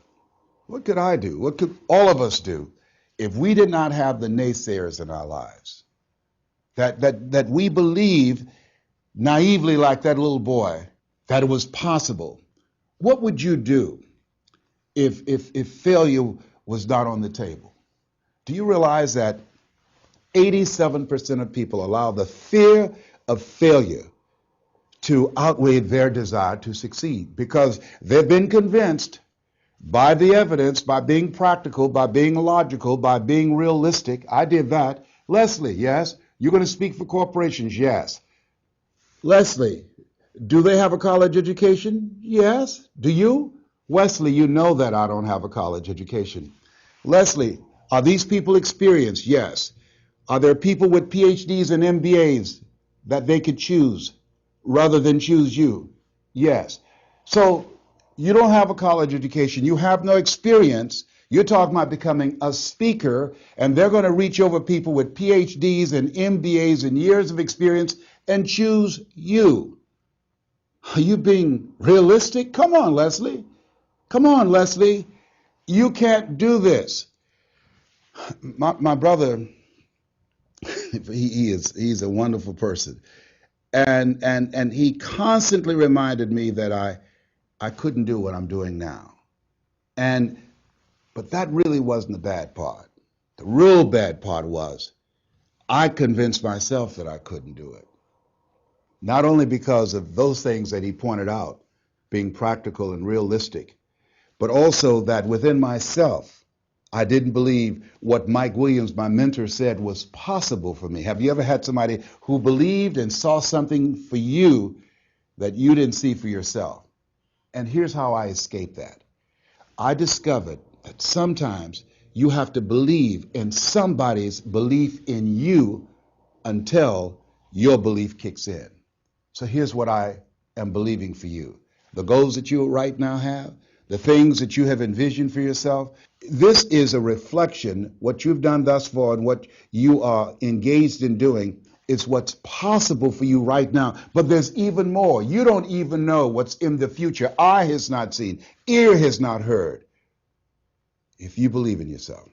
Speaker 8: What could I do? What could all of us do if we did not have the naysayers in our lives? That we believe naively, like that little boy, that it was possible. What would you do if failure was not on the table? Do you realize that 87% of people allow the fear of failure to outweigh their desire to succeed, because they've been convinced by the evidence, by being practical, by being logical, by being realistic. I did that. Leslie, yes. You're going to speak for corporations? Yes. Leslie, do they have a college education? Yes. Do you? Wesley, you know that I don't have a college education. Leslie, are these people experienced? Yes. Are there people with PhDs and MBAs that they could choose rather than choose you? Yes. So you don't have a college education. You have no experience. You're talking about becoming a speaker, and they're going to reach over people with PhDs and MBAs and years of experience and choose you. Are you being realistic? Come on, Leslie. Come on, Leslie. You can't do this. My brother, he's a wonderful person. And he constantly reminded me that I couldn't do what I'm doing now. But that really wasn't the bad part. The real bad part was I convinced myself that I couldn't do it. Not only because of those things that he pointed out, being practical and realistic, but also that within myself, I didn't believe what Mike Williams, my mentor, said was possible for me. Have you ever had somebody who believed and saw something for you that you didn't see for yourself? And here's how I escaped that. I discovered that sometimes you have to believe in somebody's belief in you until your belief kicks in. So here's what I am believing for you. The goals that you right now have, the things that you have envisioned for yourself, this is a reflection, what you've done thus far and what you are engaged in doing. It's what's possible for you right now. But there's even more. You don't even know what's in the future. Eye has not seen, ear has not heard. If you believe in yourself,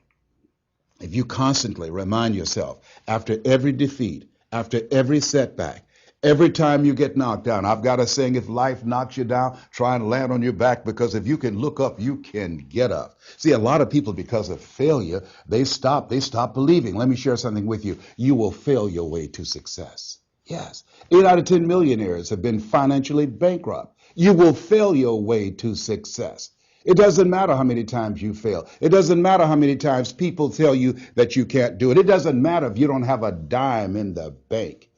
Speaker 8: if you constantly remind yourself after every defeat, after every setback, every time you get knocked down, I've got a saying, if life knocks you down, try and land on your back, because if you can look up, you can get up. See, a lot of people, because of failure, they stop believing. Let me share something with you. You will fail your way to success. Yes. 8 out of 10 millionaires have been financially bankrupt. You will fail your way to success. It doesn't matter how many times you fail. It doesn't matter how many times people tell you that you can't do it. It doesn't matter if you don't have a dime in the bank.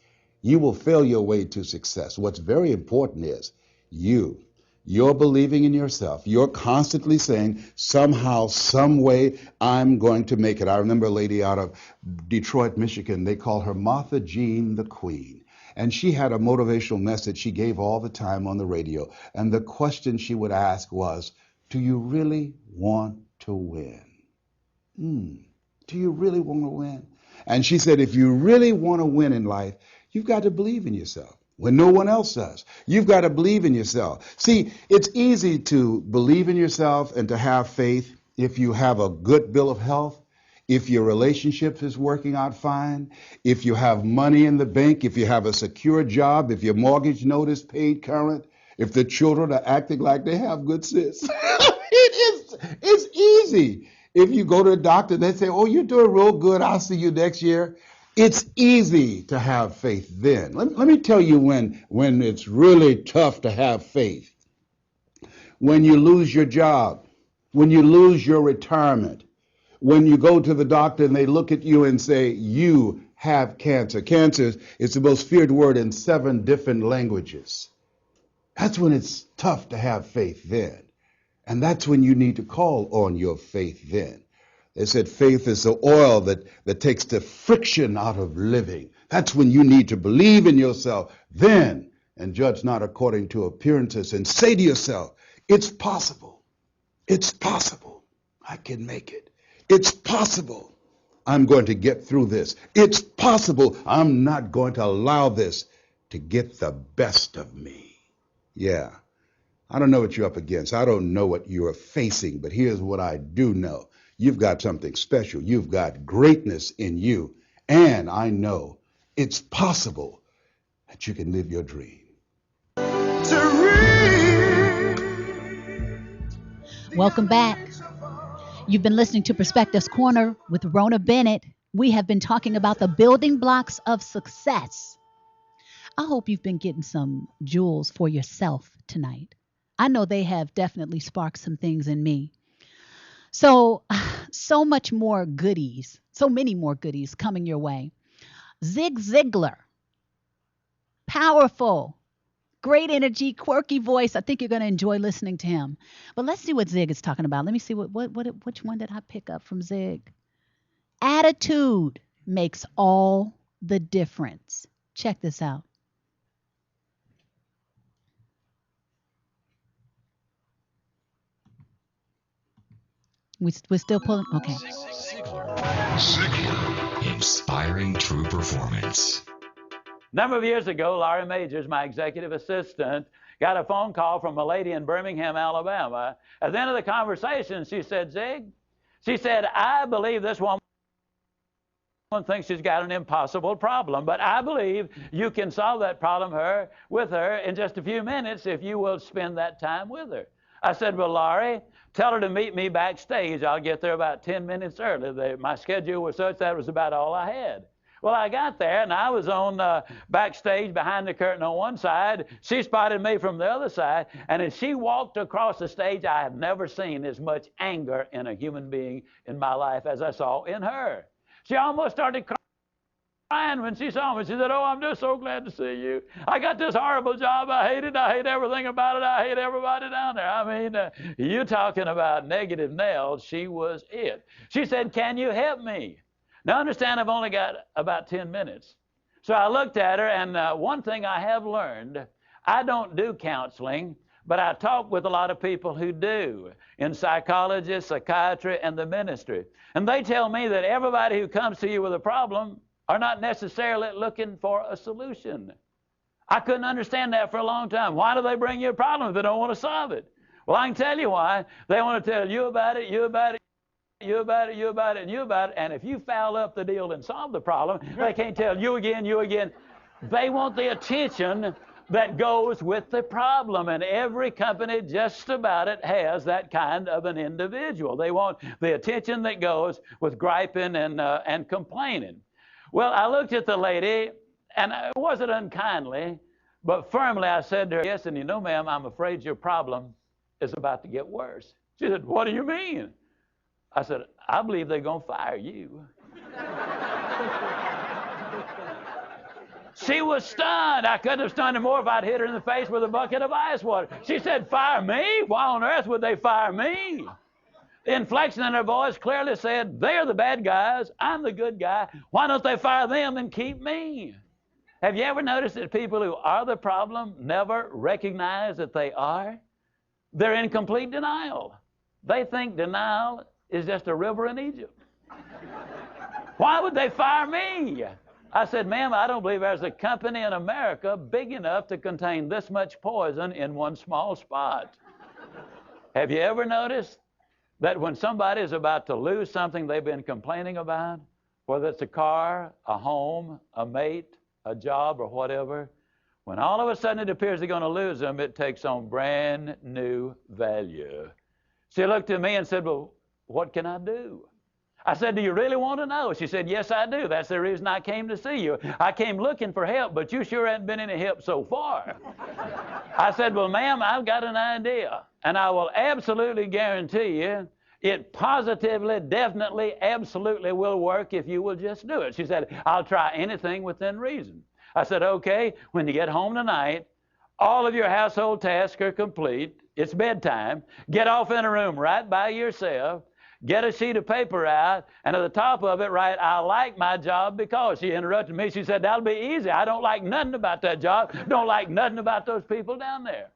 Speaker 8: You will fail your way to success. What's very important is you're believing in yourself. You're constantly saying, somehow, some way, I'm going to make it. I remember a lady out of Detroit, Michigan. They call her Martha Jean the Queen. And she had a motivational message she gave all the time on the radio. And the question she would ask was, do you really want to win? Do you really want to win? And she said, if you really want to win in life, you've got to believe in yourself when no one else does. You've got to believe in yourself. See, it's easy to believe in yourself and to have faith if you have a good bill of health, if your relationship is working out fine, if you have money in the bank, if you have a secure job, if your mortgage note is paid current, if the children are acting like they have good sense. It's easy. If you go to a doctor, they say, oh, you're doing real good, I'll see you next year. It's easy to have faith then. Let me tell you when it's really tough to have faith. When you lose your job, when you lose your retirement, when you go to the doctor and they look at you and say, you have cancer. Cancer is the most feared word in 7 different languages. That's when it's tough to have faith then. And that's when you need to call on your faith then. They said faith is the oil that takes the friction out of living. That's when you need to believe in yourself then and judge not according to appearances and say to yourself, it's possible. It's possible. I can make it. It's possible. I'm going to get through this. It's possible. I'm not going to allow this to get the best of me. Yeah, I don't know what you're up against. I don't know what you're facing, but here's what I do know. You've got something special. You've got greatness in you. And I know it's possible that you can live your dream.
Speaker 2: Welcome back. You've been listening to Perspectives Corner with Rhona Bennett. We have been talking about the building blocks of success. I hope you've been getting some jewels for yourself tonight. I know they have definitely sparked some things in me. So much more goodies, so many more goodies coming your way. Zig Ziglar, powerful, great energy, quirky voice. I think you're going to enjoy listening to him. But let's see what Zig is talking about. Let me see which one did I pick up from Zig? Attitude makes all the difference. Check this out. We're still pulling. Okay.
Speaker 9: Ziglar, inspiring true performance.
Speaker 10: A number of years ago, Larry Majors, my executive assistant, got a phone call from a lady in Birmingham, Alabama. At the end of the conversation, she said, Zig, she said, I believe this woman thinks she's got an impossible problem, but I believe you can solve that problem with her in just a few minutes if you will spend that time with her. I said, well, Laurie, tell her to meet me backstage. I'll get there about 10 minutes early. My schedule was such that was about all I had. Well, I got there, and I was on backstage behind the curtain on one side. She spotted me from the other side, and as she walked across the stage, I have never seen as much anger in a human being in my life as I saw in her. She almost started crying. crying when she saw me. She said, "Oh, I'm just so glad to see you. I got this horrible job. I hate it. I hate everything about it. I hate everybody down there." I mean, you talking about negative nails, she was it. She said, "Can you help me?" Now, understand, I've only got about 10 minutes. So I looked at her, and one thing I have learned, I don't do counseling, but I talk with a lot of people who do, in psychology, psychiatry, and the ministry. And they tell me that everybody who comes to you with a problem are not necessarily looking for a solution. I couldn't understand that for a long time. Why do they bring you a problem if they don't want to solve it? Well, I can tell you why. They want to tell you about it, you about it, you about it, you about it, and you about it. And if you foul up the deal and solve the problem, they can't tell you again, you again. They want the attention that goes with the problem. And every company just about it has that kind of an individual. They want the attention that goes with griping and complaining. Well, I looked at the lady, and it wasn't unkindly, but firmly I said to her, "Yes, and you know, ma'am, I'm afraid your problem is about to get worse." She said, "What do you mean?" I said, "I believe they're going to fire you." She was stunned. I couldn't have stunned her more if I'd hit her in the face with a bucket of ice water. She said, "Fire me? Why on earth would they fire me?" The inflection in her voice clearly said, "They're the bad guys. I'm the good guy. Why don't they fire them and keep me?" Have you ever noticed that people who are the problem never recognize that they are? They're in complete denial. They think denial is just a river in Egypt. Why would they fire me? I said, "Ma'am, I don't believe there's a company in America big enough to contain this much poison in one small spot." Have you ever noticed that when somebody is about to lose something they've been complaining about, whether it's a car, a home, a mate, a job, or whatever, when all of a sudden it appears they're going to lose them, it takes on brand new value. She looked at me and said, "Well, what can I do?" I said, "Do you really want to know?" She said, "Yes, I do. That's the reason I came to see you. I came looking for help, but you sure haven't been any help so far." I said, "Well, ma'am, I've got an idea, and I will absolutely guarantee you it positively, definitely, absolutely will work if you will just do it." She said, "I'll try anything within reason." I said, "Okay, when you get home tonight, all of your household tasks are complete. It's bedtime. Get off in a room right by yourself. Get a sheet of paper out, and at the top of it write, 'I like my job because.'" She interrupted me. She said, "That'll be easy. I don't like nothing about that job. Don't like nothing about those people down there."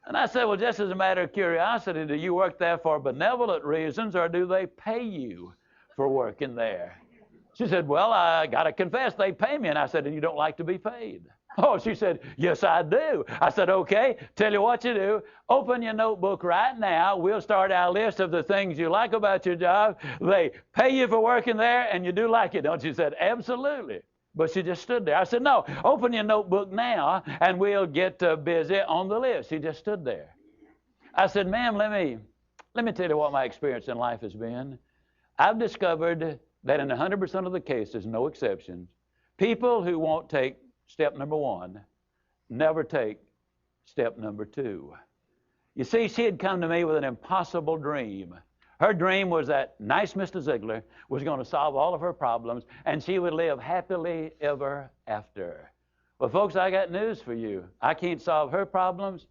Speaker 10: And I said, "Well, just as a matter of curiosity, do you work there for benevolent reasons, or do they pay you for working there?" She said, "Well, I got to confess, they pay me." And I said, "And you don't like to be paid?" "Oh," she said, "Yes, I do." I said, "Okay, tell you what you do. Open your notebook right now. We'll start our list of the things you like about your job. They pay you for working there, and you do like it, don't you?" She said, "Absolutely." But she just stood there. I said, "No, open your notebook now, and we'll get busy on the list." She just stood there. I said, "Ma'am, let me tell you what my experience in life has been. I've discovered that in 100% of the cases, no exceptions, people who won't take step number one never take step number two." You see, she had come to me with an impossible dream. Her dream was that nice Mr. Ziglar was going to solve all of her problems, and she would live happily ever after. Well, folks, I got news for you. I can't solve her problems.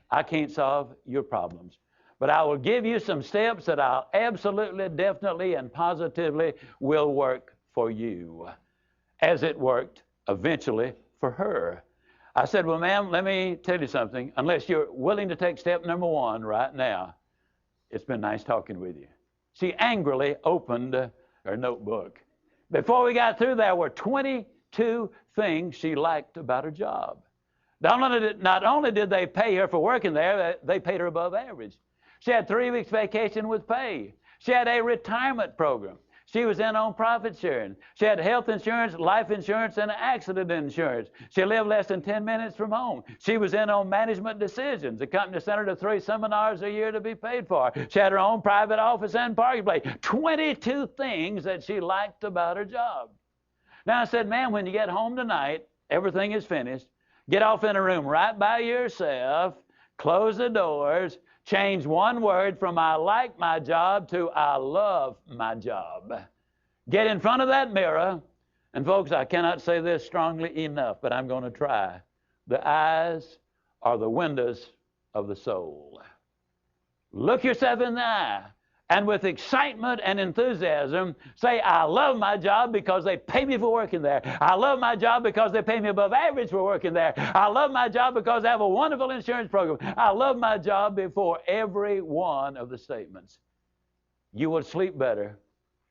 Speaker 10: I can't solve your problems. But I will give you some steps that I'll absolutely, definitely, and positively will work for you, as it worked eventually for her. I said, "Well, ma'am, let me tell you something. Unless you're willing to take step number one right now, it's been nice talking with you." She angrily opened her notebook. Before we got through, there were 22 things she liked about her job. Not only did they pay her for working there, they paid her above average. She had 3 weeks vacation with pay. She had a retirement program. She was in on profit sharing. She had health insurance, life insurance, and accident insurance. She lived less than 10 minutes from home. She was in on management decisions. The company sent her to 3 seminars a year to be paid for. She had her own private office and parking place. 22 things that she liked about her job. Now I said, "Ma'am, when you get home tonight, everything is finished. Get off in a room right by yourself. Close the doors. Change one word from 'I like my job' to 'I love my job.' Get in front of that mirror. And folks, I cannot say this strongly enough, but I'm going to try. The eyes are the windows of the soul. Look yourself in the eye, and with excitement and enthusiasm, say, I love my job because they pay me for working there. I love my job because they pay me above average for working there. I love my job because they have a wonderful insurance program. I love my job before every one of the statements. You will sleep better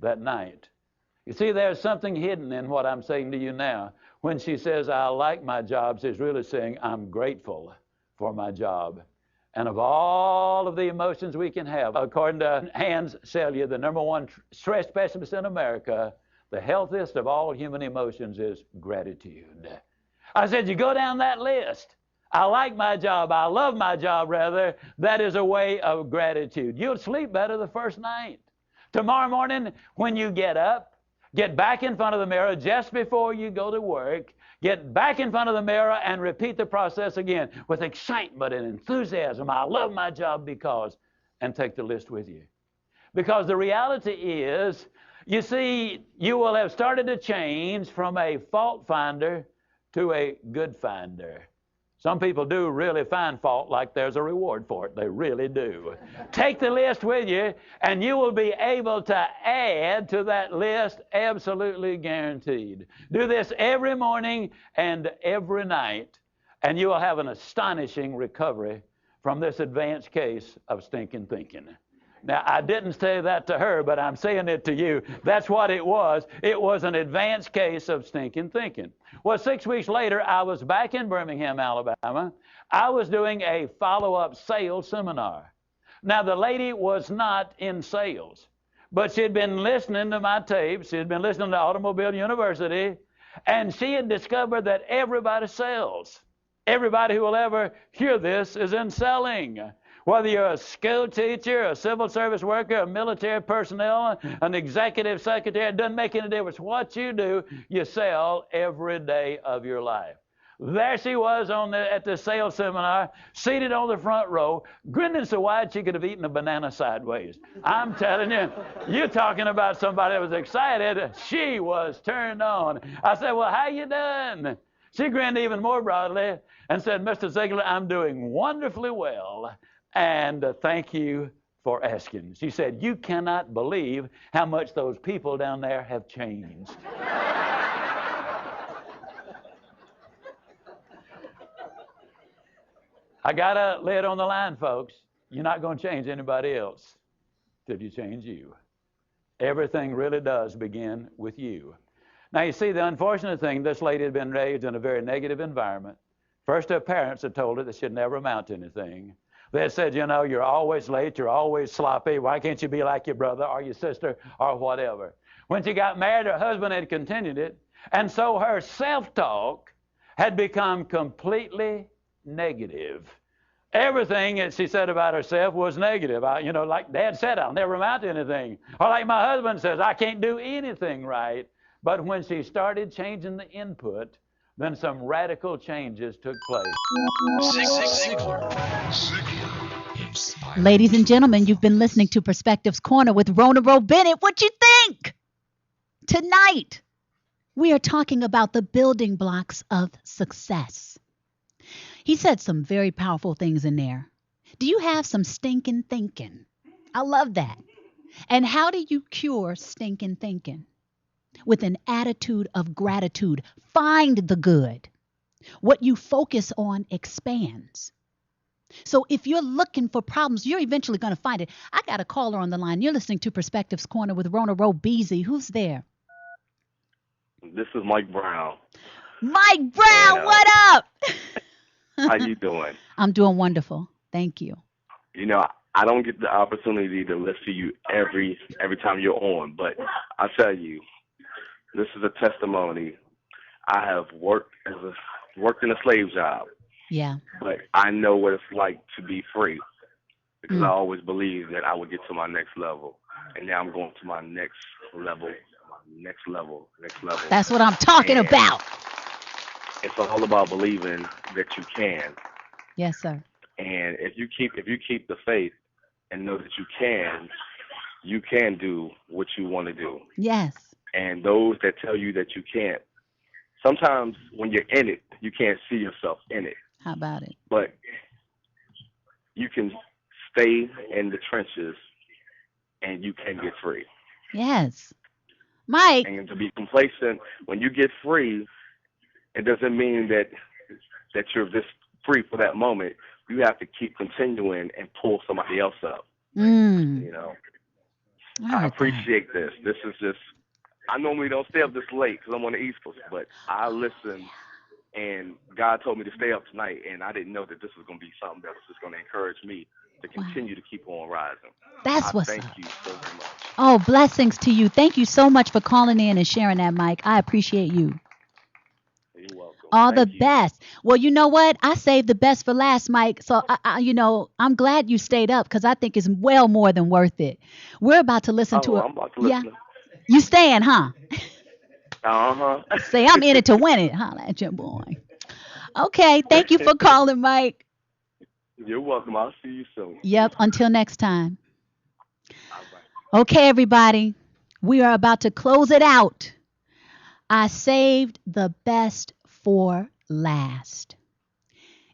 Speaker 10: that night. You see, there's something hidden in what I'm saying to you now. When she says, I like my job, she's really saying, I'm grateful for my job. And of all of the emotions we can have, according to Hans Selye, the #1 stress specialist in America, the healthiest of all human emotions is gratitude. I said, you go down that list. I like my job. I love my job, rather. That is a way of gratitude. You'll sleep better the first night. Tomorrow morning, when you get up, get back in front of the mirror just before you go to work. Get back in front of the mirror and repeat the process again with excitement and enthusiasm. I love my job because, and take the list with you. Because the reality is, you see, you will have started to change from a fault finder to a good finder. Some people do really find fault like there's a reward for it. They really do. Take the list with you, and you will be able to add to that list, absolutely guaranteed. Do this every morning and every night, and you will have an astonishing recovery from this advanced case of stinking thinking. Now, I didn't say that to her, but I'm saying it to you. That's what it was. It was an advanced case of stinking thinking. Well, 6 weeks later, I was back in Birmingham, Alabama. I was doing a follow-up sales seminar. Now, the lady was not in sales, but she had been listening to my tapes. She had been listening to Automobile University, and she had discovered that everybody sells. Everybody who will ever hear this is in selling. Whether you're a school teacher, a civil service worker, a military personnel, an executive secretary, it doesn't make any difference. What you do, you sell every day of your life. There she was at the sales seminar, seated on the front row, grinning so wide she could have eaten a banana sideways. I'm telling you, you're talking about somebody that was excited. She was turned on. I said, well, how you doing? She grinned even more broadly and said, Mr. Ziglar, I'm doing wonderfully well. And thank you for asking. She said, you cannot believe how much those people down there have changed. I got to lay it on the line, folks. You're not going to change anybody else till you change you. Everything really does begin with you. Now, you see, the unfortunate thing, this lady had been raised in a very negative environment. First, her parents had told her that she'd never amount to anything. They said, you know, you're always late, you're always sloppy. Why can't you be like your brother or your sister or whatever? When she got married, her husband had continued it. And so her self-talk had become completely negative. Everything that she said about herself was negative. Like Dad said, I'll never amount to anything. Or like my husband says, I can't do anything right. But when she started changing the input, then some radical changes took place.
Speaker 9: Zig Ziglar.
Speaker 2: Ladies and gentlemen, you've been listening to Perspectives Corner with Rhona Bennett. What you think? Tonight, we are talking about the building blocks of success. He said some very powerful things in there. Do you have some stinking thinking? I love that. And how do you cure stinking thinking? With an attitude of gratitude. Find the good. What you focus on expands. So if you're looking for problems, you're eventually going to find it. I got a caller on the line. You're listening to Perspectives Corner with Rhona Beezy. Who's there?
Speaker 11: This is Mike Brown.
Speaker 2: Mike Brown, what up?
Speaker 11: How you doing?
Speaker 2: I'm doing wonderful. Thank you.
Speaker 11: You know, I don't get the opportunity to listen to you every time you're on, but I tell you, this is a testimony. I have worked in a slave job.
Speaker 2: Yeah.
Speaker 11: But I know what it's like to be free because I always believed that I would get to my next level. And now I'm going to my next level.
Speaker 2: That's what I'm talking about.
Speaker 11: It's all about believing that you can.
Speaker 2: Yes, sir.
Speaker 11: And if you keep the faith and know that you can do what you want to do.
Speaker 2: Yes.
Speaker 11: And those that tell you that you can't, sometimes when you're in it, you can't see yourself in it.
Speaker 2: How about it?
Speaker 11: But you can stay in the trenches and you can get free.
Speaker 2: Yes. Mike.
Speaker 11: And to be complacent, when you get free, it doesn't mean that you're just free for that moment. You have to keep continuing and pull somebody else up. You know, I appreciate this. This is just, I normally don't stay up this late because I'm on the East Coast, but I listen, and God told me to stay up tonight, and I didn't know that this was going to be something that was just going to encourage me to continue to keep on rising.
Speaker 2: That's what's
Speaker 11: thank
Speaker 2: up.
Speaker 11: you so very much.
Speaker 2: Oh, blessings to you. Thank you so much for calling in and sharing that, Mike. I appreciate you.
Speaker 11: You're welcome.
Speaker 2: All the best. Well, you know what? I saved the best for last, Mike. So, I'm glad you stayed up because I think it's well more than worth it. We're about to listen to it.
Speaker 11: I'm about to listen.
Speaker 2: Yeah. You staying, huh?
Speaker 11: Uh-huh.
Speaker 2: Say, I'm in it to win it. Holla at your boy. Okay. Thank you for calling, Mike.
Speaker 11: You're welcome. I'll see you soon.
Speaker 2: Yep. Until next time. Okay, everybody. We are about to close it out. I saved the best for last.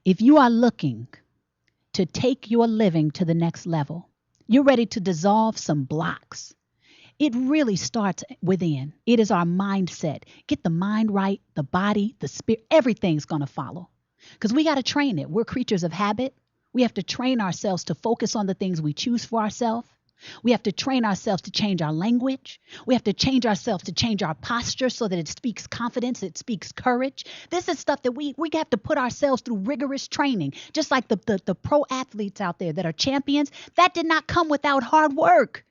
Speaker 2: If you are looking to take your living to the next level, you're ready to dissolve some blocks. It really starts within. It is our mindset. Get the mind right, the body, the spirit, everything's going to follow. Because we got to train it. We're creatures of habit. We have to train ourselves to focus on the things we choose for ourselves. We have to train ourselves to change our language. We have to change ourselves to change our posture so that it speaks confidence, it speaks courage. This is stuff that we have to put ourselves through rigorous training. Just like the pro athletes out there that are champions, that did not come without hard work.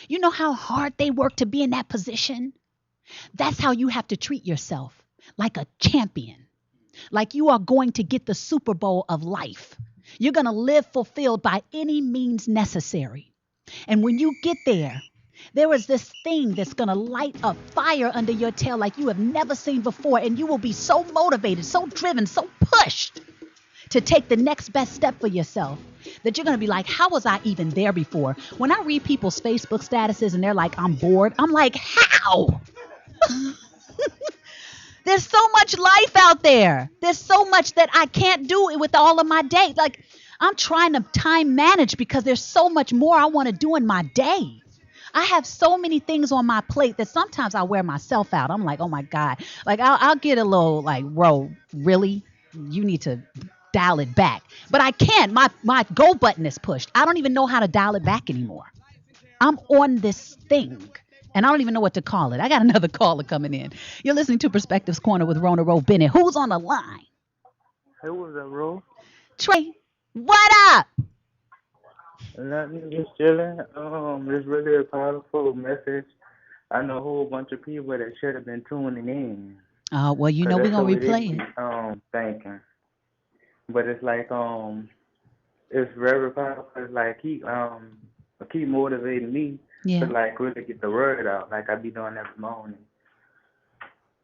Speaker 2: You know how hard they work to be in that position? That's how you have to treat yourself, like a champion. Like you are going to get the Super Bowl of life. You're going to live fulfilled by any means necessary. And when you get there, there is this thing that's going to light a fire under your tail like you have never seen before. And you will be so motivated, so driven, so pushed to take the next best step for yourself that you're going to be like, how was I even there before? When I read people's Facebook statuses and they're like, I'm bored, I'm like, how? There's so much life out there. There's so much that I can't do with all of my day. Like, I'm trying to time manage because there's so much more I want to do in my day. I have so many things on my plate that sometimes I wear myself out. I'm like, oh my God. Like I'll get a little like, Ro, really? You need to dial it back. But I can't. My go button is pushed. I don't even know how to dial it back anymore. I'm on this thing. And I don't even know what to call it. I got another caller coming in. You're listening to Perspectives Corner with Rhona Bennett. Who's on the line?
Speaker 12: Hey, what's up, Ro?
Speaker 2: Trey. What up?
Speaker 12: Nothing, just chilling. It's really a powerful message. I know a whole bunch of people that should have been tuning in.
Speaker 2: Well, you know we're gonna replay it.
Speaker 12: Thinking, but it's like it's very powerful. It's like keep motivating me to like really get the word out. Like I be doing every morning.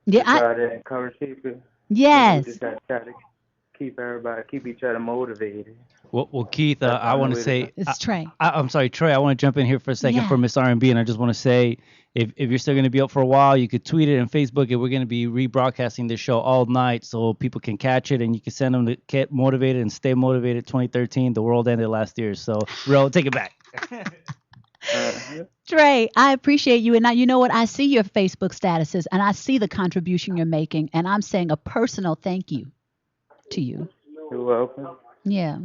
Speaker 12: Yeah, I try to encourage people.
Speaker 2: Yes.
Speaker 12: Just try to keep each other motivated.
Speaker 13: Well, Keith, I want to say
Speaker 2: it's Trey.
Speaker 13: I'm sorry, Trey. I want to jump in here for a second for Miss R&B, and I just want to say, if you're still going to be up for a while, you could tweet it and Facebook it. We're going to be rebroadcasting this show all night, so people can catch it, and you can send them to get motivated and stay motivated. 2013, the world ended last year, so Ro, take it back.
Speaker 2: Trey, I appreciate you, and now you know what? I see your Facebook statuses, and I see the contribution you're making, and I'm saying a personal thank you to you.
Speaker 12: You're welcome.
Speaker 2: Yeah.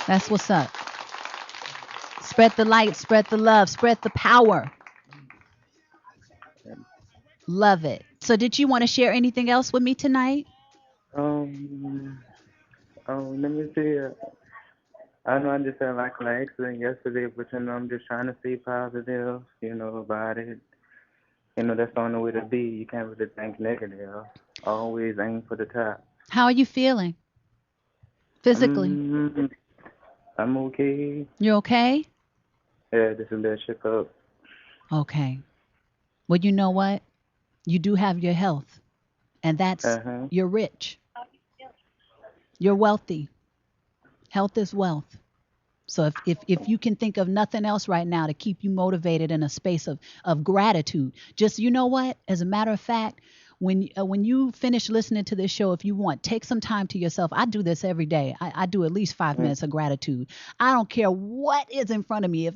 Speaker 2: That's what's up. Spread the light, spread the love, spread the power. Love it. So did you want to share anything else with me tonight?
Speaker 12: Let me see. I know I just had like an accident yesterday, but I'm just trying to stay positive, about it. That's the only way to be. You can't really think negative. Always aim for the top.
Speaker 2: How are you feeling? Physically?
Speaker 12: I'm okay.
Speaker 2: You okay?
Speaker 12: Yeah, just a little shook up.
Speaker 2: Okay. Well, you know what? You do have your health. And that's, you're rich. You're wealthy. Health is wealth. So if you can think of nothing else right now to keep you motivated in a space of gratitude, just, you know what? As a matter of fact, when you finish listening to this show, if you want, take some time to yourself. I do this every day. I do at least 5 minutes of gratitude. I don't care what is in front of me.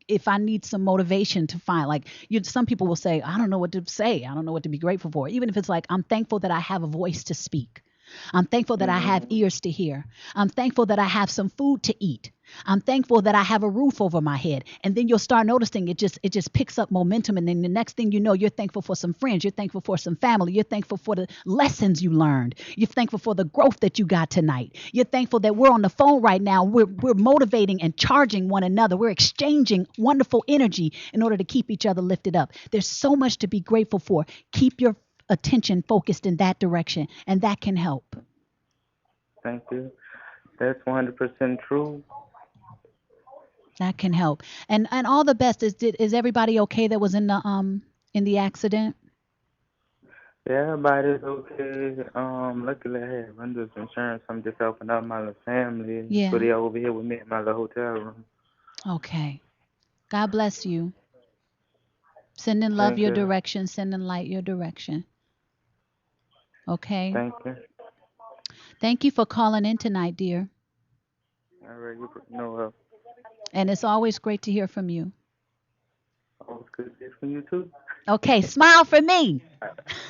Speaker 2: If I need some motivation to find, like, some people will say, I don't know what to say. I don't know what to be grateful for. Even if it's like, I'm thankful that I have a voice to speak. I'm thankful that I have ears to hear. I'm thankful that I have some food to eat. I'm thankful that I have a roof over my head. And then you'll start noticing it just picks up momentum. And then the next thing you know, you're thankful for some friends. You're thankful for some family. You're thankful for the lessons you learned. You're thankful for the growth that you got tonight. You're thankful that we're on the phone right now. We're motivating and charging one another. We're exchanging wonderful energy in order to keep each other lifted up. There's so much to be grateful for. Keep your attention focused in that direction, and that can help.
Speaker 12: Thank you. That's 100% true.
Speaker 2: That can help. And all the best. Is everybody okay that was in the accident?
Speaker 12: Yeah, everybody's okay. Luckily I had renter's insurance. I'm just helping out my little family.
Speaker 2: Yeah.
Speaker 12: So they over here with me in my little hotel room.
Speaker 2: Okay. God bless you. Sending love your direction. Sending light your direction. Okay.
Speaker 12: Thank you.
Speaker 2: Thank you for calling in tonight, dear.
Speaker 12: All right, you know.
Speaker 2: And it's always great to hear from you.
Speaker 12: Always good to hear from you too.
Speaker 2: Okay, smile for me.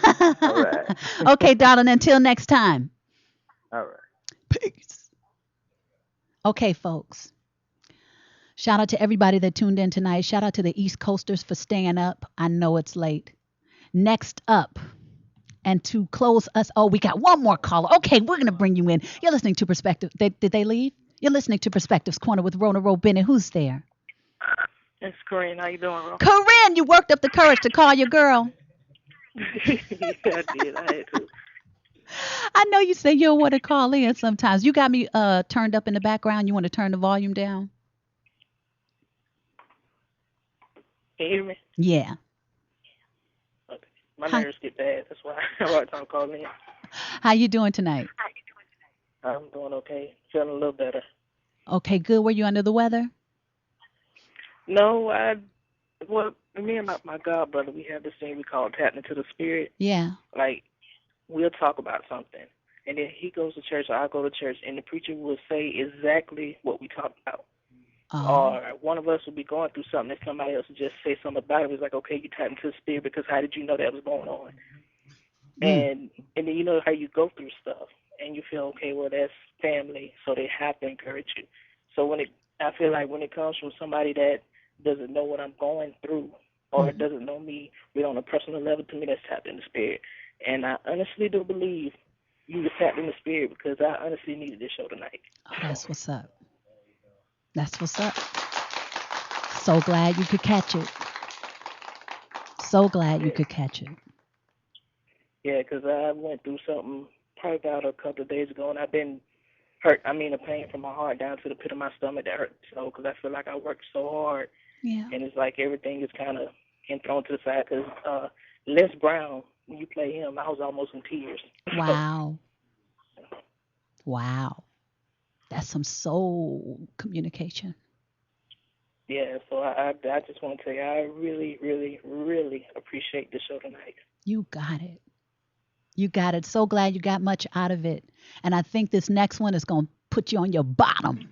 Speaker 12: All right.
Speaker 2: Okay, darling. Until next time.
Speaker 12: All right.
Speaker 2: Peace. Okay, folks. Shout out to everybody that tuned in tonight. Shout out to the East Coasters for staying up. I know it's late. Next up. And to close us, we got one more caller. Okay, we're going to bring you in. You're listening to Perspective. Did they leave? You're listening to Perspectives Corner with Rhona Bennett. Who's there?
Speaker 14: It's Corinne. How you doing, Ro?
Speaker 2: Corinne, you worked up the courage to call your girl.
Speaker 14: Yeah, I did. I had to.
Speaker 2: I know you say you don't want to call in sometimes. You got me turned up in the background. You want to turn the volume down?
Speaker 14: Can you hear me?
Speaker 2: Yeah.
Speaker 14: My nerves get bad. That's why I have a hard time calling in.
Speaker 2: How you doing tonight?
Speaker 14: I'm doing okay. Feeling a little better.
Speaker 2: Okay, good. Were you under the weather?
Speaker 14: No, me and my god brother, we have this thing we call tapping into the spirit.
Speaker 2: Yeah.
Speaker 14: Like, we'll talk about something, and then he goes to church, or I go to church, and the preacher will say exactly what we talked about. Or one of us will be going through something, and somebody else will just say something about it. It's like, okay, you tapped into the spirit because how did you know that was going on? And then you know how you go through stuff, and you feel, okay, well, that's family, so they have to encourage you. So I feel like when it comes from somebody that doesn't know what I'm going through, or doesn't know me, but on a personal level, to me, that's tapped in the spirit. And I honestly do believe you were tapped in the spirit because I honestly needed this show tonight.
Speaker 2: Oh, that's what's up. That's what's up. So glad you could catch it. So glad you could catch it.
Speaker 14: Yeah, because I went through something probably about a couple of days ago, and I've been hurt. I mean, a pain from my heart down to the pit of my stomach that hurt so, because I feel like I worked so hard.
Speaker 2: Yeah.
Speaker 14: And it's like everything is kind of getting thrown to the side because Les Brown, when you play him, I was almost in tears.
Speaker 2: Wow. Wow. That's some soul communication.
Speaker 14: Yeah, so I just want to tell you, I really, really, really appreciate the show tonight.
Speaker 2: You got it. You got it. So glad you got much out of it. And I think this next one is going to put you on your bottom.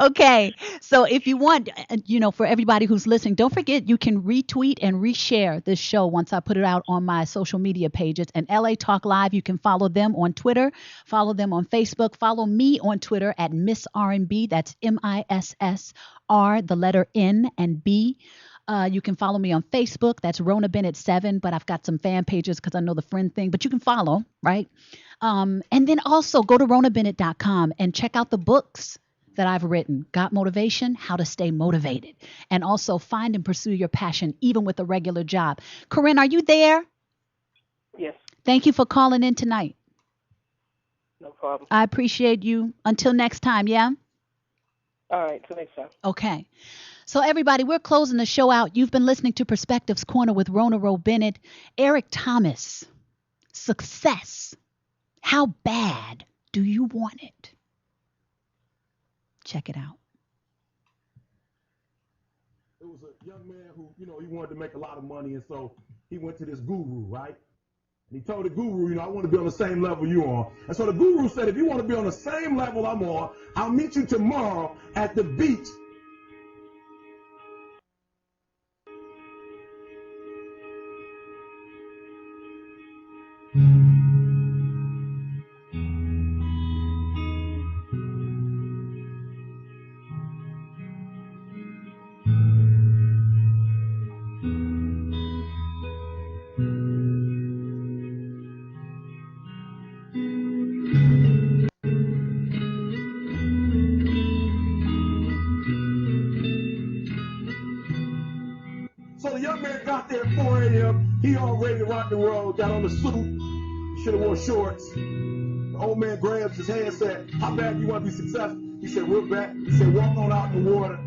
Speaker 2: Okay, so if you want, for everybody who's listening, don't forget you can retweet and reshare this show once I put it out on my social media pages. And LA Talk Live, you can follow them on Twitter, follow them on Facebook, follow me on Twitter at Miss R&B. That's MISSR, the letter N and B. You can follow me on Facebook. That's Rhona Bennett 7, but I've got some fan pages because I know the friend thing, but you can follow, right? And then also go to RhonaBennett.com and check out the books that I've written. Got Motivation, How to Stay Motivated. And also Find and Pursue Your Passion, even with a regular job. Corinne, are you there?
Speaker 14: Yes.
Speaker 2: Thank you for calling in tonight.
Speaker 14: No problem.
Speaker 2: I appreciate you. Until next time, yeah?
Speaker 14: All right, till next time.
Speaker 2: Okay. So everybody, we're closing the show out. You've been listening to Perspectives Corner with Rhona Bennett. Eric Thomas, success. How bad do you want it? Check it out.
Speaker 15: It was a young man who, he wanted to make a lot of money, and so he went to this guru, right? And he told the guru, I want to be on the same level you are. And so the guru said, if you want to be on the same level I'm on, I'll meet you tomorrow at the beach. So the young man got there at 4 a.m. He all ready to rock and roll, got on the suit. He should have wore shorts. The old man grabs his hand and said, how bad do you want to be successful? He said, real bad. He said, walk on out in the water.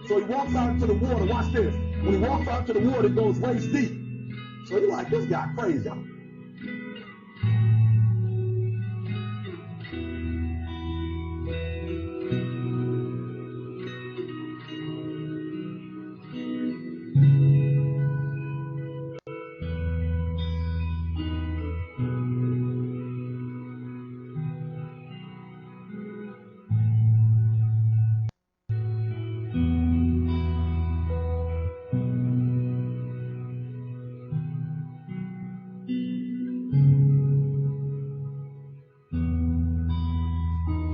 Speaker 15: So he walks out into the water. Watch this. When he walks out into the water, it goes waist deep. So he's like, this guy crazy.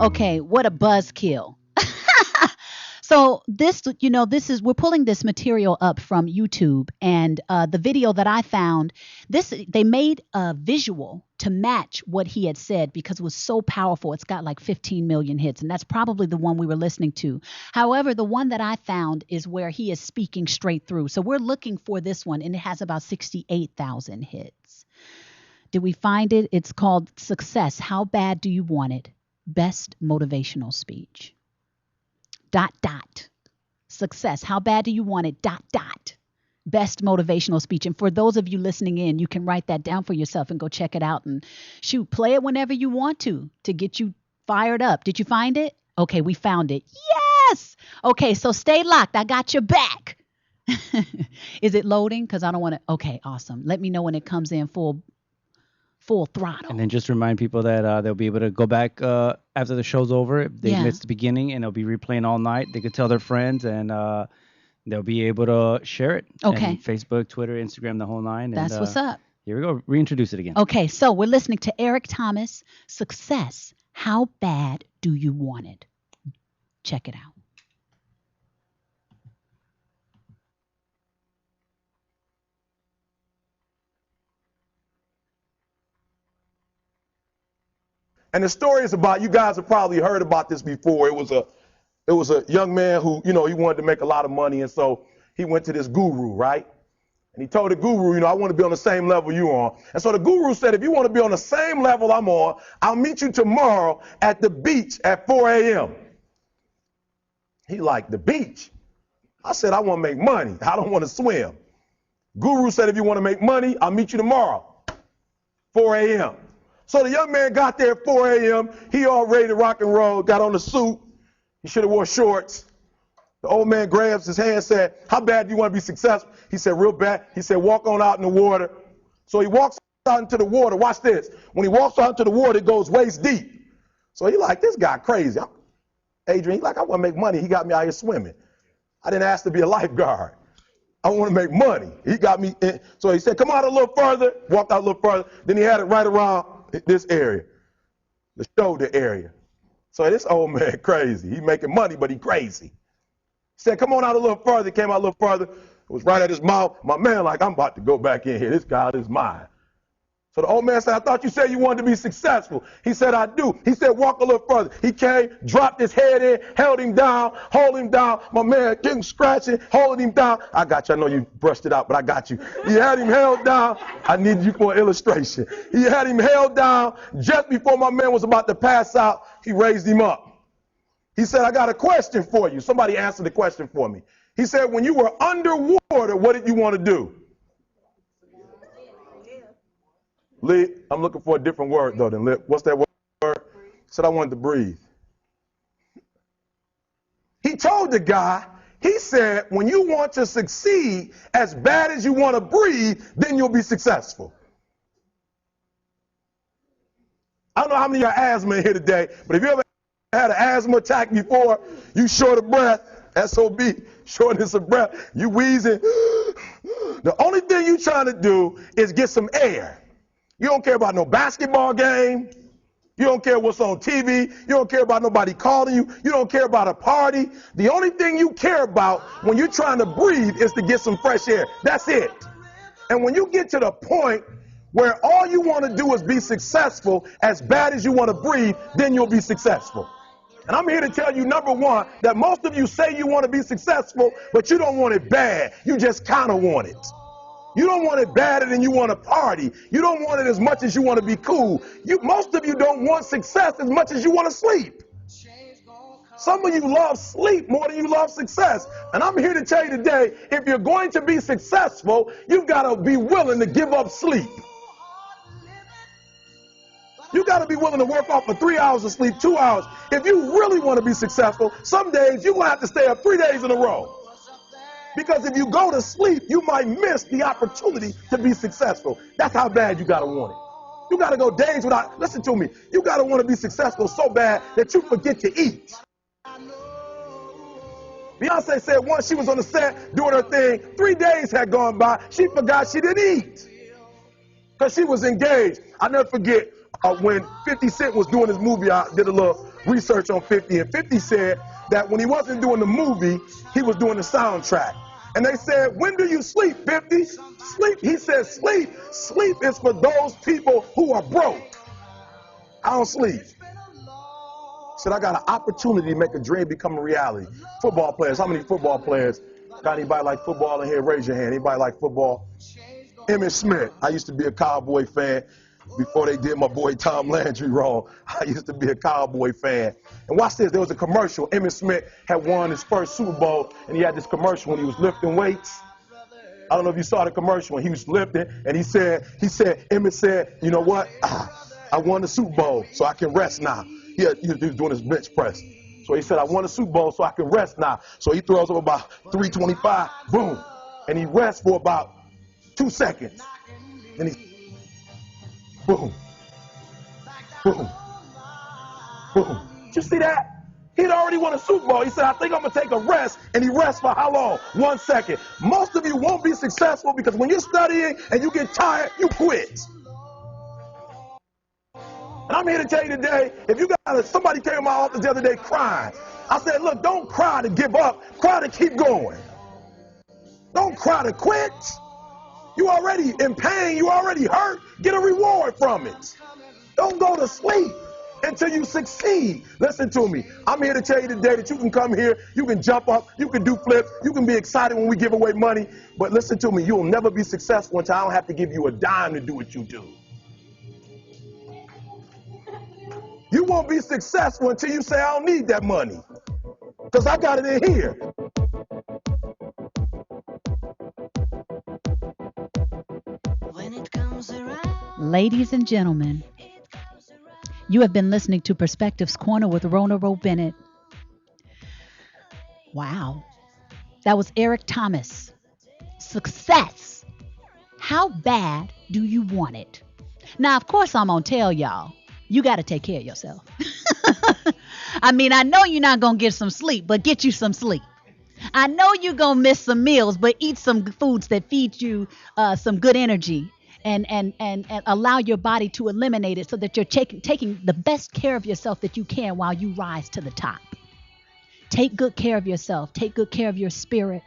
Speaker 2: Okay, what a buzzkill. So this, we're pulling this material up from YouTube, and the video that I found, they made a visual to match what he had said because it was so powerful. It's got like 15 million hits, and that's probably the one we were listening to. However, the one that I found is where he is speaking straight through. So we're looking for this one, and it has about 68,000 hits. Did we find it? It's called Success. How Bad Do You Want It? Best motivational speech. ... Success. How bad do you want it? ... Best motivational speech. And for those of you listening in, you can write that down for yourself and go check it out and play it whenever you want to get you fired up. Did you find it? Okay, we found it. Yes. Okay, so stay locked. I got your back. Is it loading? Because I don't want to. Okay, awesome. Let me know when it comes in full throttle.
Speaker 13: And then just remind people that they'll be able to go back after the show's over. If they missed the beginning, and they'll be replaying all night. They could tell their friends, and they'll be able to share it.
Speaker 2: Okay.
Speaker 13: And Facebook, Twitter, Instagram, the whole nine.
Speaker 2: That's what's up.
Speaker 13: Here we go. Reintroduce it again.
Speaker 2: Okay, so we're listening to Eric Thomas, Success. How bad do you want it? Check it out.
Speaker 15: And the story is about, you guys have probably heard about this before. It was a young man who, he wanted to make a lot of money, and so he went to this guru, right? And he told the guru, I want to be on the same level you're on. And so the guru said, if you want to be on the same level I'm on, I'll meet you tomorrow at the beach at 4 a.m. He like, the beach? I said, I want to make money. I don't want to swim. Guru said, if you want to make money, I'll meet you tomorrow, 4 a.m. So the young man got there at 4 a.m. He all ready to rock and roll, got on the suit. He should have wore shorts. The old man grabs his hand and said, how bad do you want to be successful? He said, real bad. He said, walk on out in the water. So he walks out into the water. Watch this. When he walks out into the water, it goes waist deep. So he like, this guy crazy. Adrian, he like, I want to make money. He got me out here swimming. I didn't ask to be a lifeguard. I want to make money. He got me in. So he said, come out a little further. Walked out a little further. Then he had it right around this area, the shoulder area. So this old man crazy. He making money, but he crazy. He said, come on out a little further. Came out a little further. It was right at his mouth. My man like, I'm about to go back in here. This guy is mine. So the old man said, I thought you said you wanted to be successful. He said, I do. He said, walk a little further. He came, dropped his head in, held him down, hold him down. My man getting scratching, holding him down. I got you. I know you brushed it out, but I got you. He had him held down. I need you for an illustration. He had him held down. Just before my man was about to pass out, he raised him up. He said, I got a question for you. Somebody answer the question for me. He said, when you were underwater, what did you want to do? Lee, I'm looking for a different word, though, than lip. What's that word? Said I wanted to breathe. told the guy, he said, when you want to succeed as bad as you want to breathe, then you'll be successful. I don't know how many are asthma in here today, but if you ever had an asthma attack before, you short of breath, SOB, shortness of breath, you wheezing. The only thing you trying to do is get some air. You don't care about no basketball game. You don't care what's on TV. You don't care about nobody calling you. You don't care about a party. The only thing you care about when you're trying to breathe is to get some fresh air. That's it. And when you get to the point where all you want to do is be successful as bad as you want to breathe, then you'll be successful. And I'm here to tell you, number one, that most of you say you want to be successful, but you don't want it bad. You just kind of want it. You don't want it badder than you want to party. You don't want it as much as you want to be cool. Most of you don't want success as much as you want to sleep. Some of you love sleep more than you love success. And I'm here to tell you today, if you're going to be successful, you've got to be willing to give up sleep. You got to be willing to work off for 3 hours of sleep, 2 hours. If you really want to be successful, some days you're going to have to stay up 3 days in a row. Because if you go to sleep, you might miss the opportunity to be successful. That's how bad you got to want it. You got to go days without, listen to me, you got to want to be successful so bad that you forget to eat. Beyonce said once she was on the set doing her thing, 3 days had gone by, she forgot she didn't eat. Because she was engaged. I'll never forget when 50 Cent was doing his movie, I did a little research on 50, and 50 said that when he wasn't doing the movie, he was doing the soundtrack. And they said, when do you sleep, 50? Sleep. He said, sleep. Sleep is for those people who are broke. I don't sleep. He said, I got an opportunity to make a dream become a reality. Football players, how many football players? Got anybody like football in here? Raise your hand. Anybody like football? Emmitt Smith. I used to be a Cowboy fan. Before they did my boy Tom Landry wrong, I used to be a Cowboy fan. And watch this, there was a commercial. Emmitt Smith had won his first Super Bowl, and he had this commercial when he was lifting weights. I don't know if you saw the commercial when he was lifting, and Emmitt said, you know what? I won the Super Bowl, so I can rest now. He was doing his bench press. So he said, I won the Super Bowl, so I can rest now. So he throws up about 325, boom, and he rests for about 2 seconds. And he boom, boom, boom. Did you see that? He'd already won a Super Bowl. He said, I think I'm going to take a rest. And he rests for how long? 1 second. Most of you won't be successful because when you're studying and you get tired, you quit. And I'm here to tell you today, if you got somebody came to my office the other day crying. I said, look, don't cry to give up. Cry to keep going. Don't cry to quit. You already in pain, you already hurt, get a reward from it. Don't go to sleep until you succeed. Listen to me. I'm here to tell you today that you can come here, you can jump up, you can do flips, you can be excited when we give away money, but listen to me, you'll never be successful until I don't have to give you a dime to do what you do. You won't be successful until you say, I don't need that money, because I got it in here.
Speaker 2: Ladies and gentlemen, you have been listening to Perspectives Corner with Rhona Bennett. Wow. That was Eric Thomas. Success. How bad do you want it? Now, of course, I'm going to tell y'all, you got to take care of yourself. I mean, I know you're not going to get some sleep, but get you some sleep. I know you're going to miss some meals, but eat some foods that feed you some good energy. And allow your body to eliminate it so that you're taking the best care of yourself that you can while you rise to the top. Take good care of yourself. Take good care of your spirit.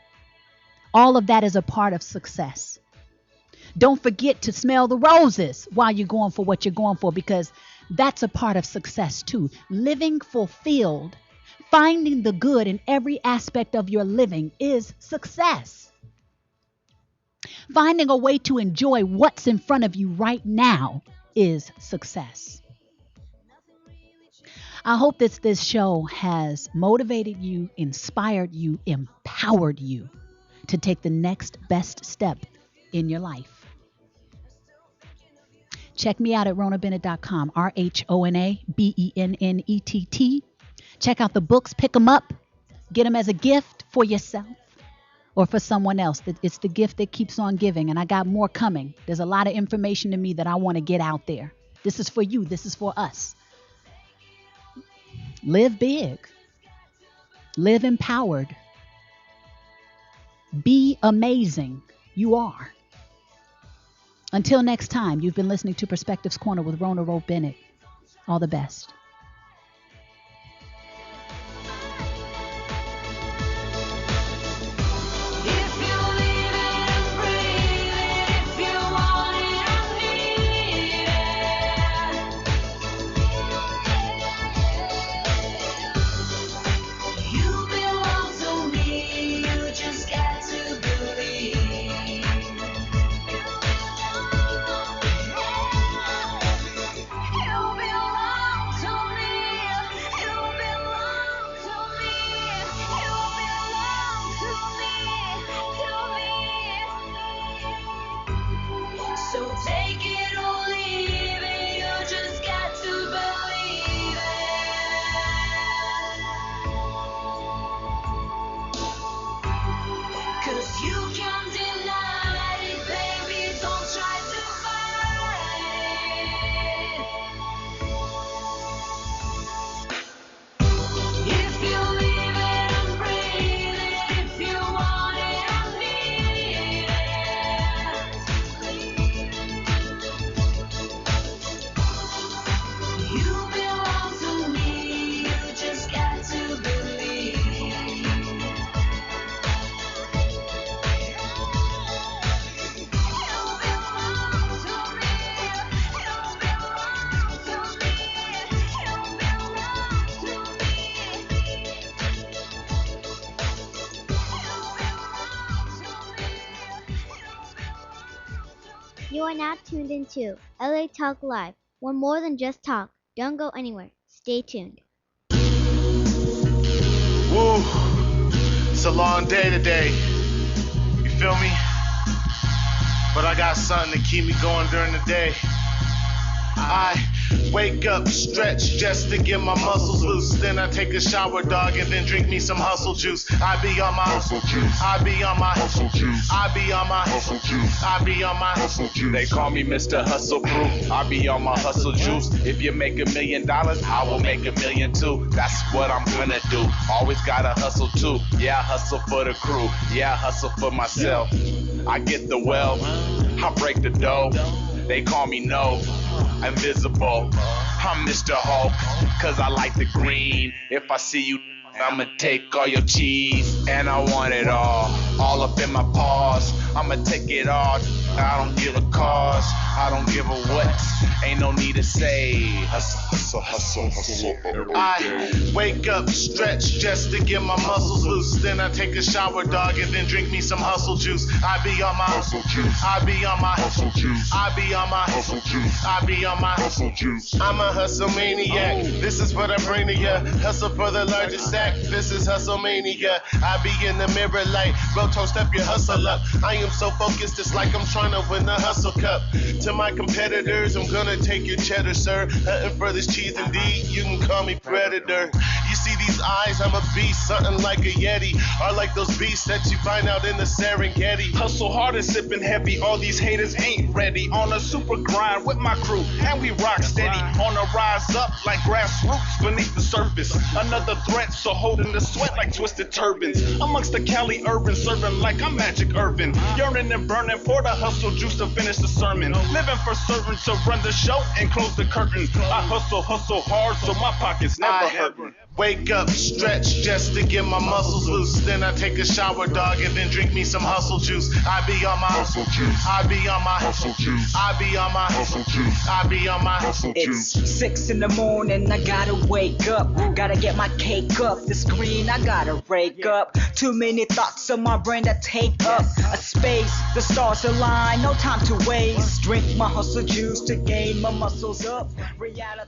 Speaker 2: All of that is a part of success. Don't forget to smell the roses while you're going for what you're going for, because that's a part of success too. Living fulfilled, finding the good in every aspect of your living is success. Finding a way to enjoy what's in front of you right now is success. I hope that this show has motivated you, inspired you, empowered you to take the next best step in your life. Check me out at RhonaBennett.com, RHONABENNETT. Check out the books, pick them up. Get them as a gift for yourself or for someone else. It's the gift that keeps on giving. And I got more coming. There's a lot of information to me that I want to get out there. This is for you. This is for us. Live big. Live empowered. Be amazing. You are. Until next time, you've been listening to Perspectives Corner with Rhona Bennett. All the best.
Speaker 16: You are now tuned into LA Talk Live. We're more than just talk. Don't go anywhere. Stay tuned.
Speaker 17: Woo! It's a long day today. You feel me? But I got something to keep me going during the day. I wake up, stretch just to get my muscles loose. Then I take a shower, dog, and then drink me some hustle juice. I be on my hustle juice. I be on my hustle juice. I be on my hustle juice. I be on my hustle juice.
Speaker 18: They call me Mr. Hustle Proof. I be on my hustle juice. If you make $1 million, I will make $1 million too. That's what I'm gonna do. Always gotta hustle too. Yeah, I hustle for the crew. Yeah, I hustle for myself. I get the wealth. I break the dough. They call me No, invisible. I'm Mr. Hulk, cause I like the green. If I see you, I'ma take all your cheese. And I want it all up in my paws. I'ma take it all, I don't give a cause. I don't give a what, ain't no need to say. Hustle, hustle, hustle, hustle. I wake up, stretch just to get my muscles loose. Then I take a shower, dog, and then drink me some hustle juice. I be on my hustle juice. I be on my hustle juice. I be on my hustle juice. I be on my hustle juice. I'm a hustle maniac. This is what I bring to ya. Hustle for the largest stack. This is hustle mania. I be in the mirror like, bro, toe step your hustle up. I am so focused, it's like I'm trying to win the hustle cup. To my competitors, I'm gonna take your cheddar, sir. Hunting for this cheese indeed, you can call me Predator. You see these eyes, I'm a beast, something like a Yeti. Or like those beasts that you find out in the Serengeti.
Speaker 19: Hustle hard and sipping heavy, all these haters ain't ready. On a super grind with my crew, and we rock steady. On a rise up like grassroots beneath the surface. Another threat, so holding the sweat like twisted turbans. Amongst the Cali urban, serving like I'm Magic Irvin. Yearning and burning for the hustle juice to finish the sermon. Living for certain to run the show and close the curtain. I hustle hard so my pockets never hurtin'.
Speaker 17: Wake up, stretch just to get my muscles loose. Then I take a shower, dog, and then drink me some hustle juice. I be on my hustle juice. I be on my hustle juice. I be on my hustle juice. I be on my hustle juice.
Speaker 20: It's 6 in the morning, I gotta wake up. Gotta get my cake up. The screen, I gotta rake up. Too many thoughts on my brain that take up a space. The stars align, no time to waste. Drink my hustle juice to gain my muscles up. Reality.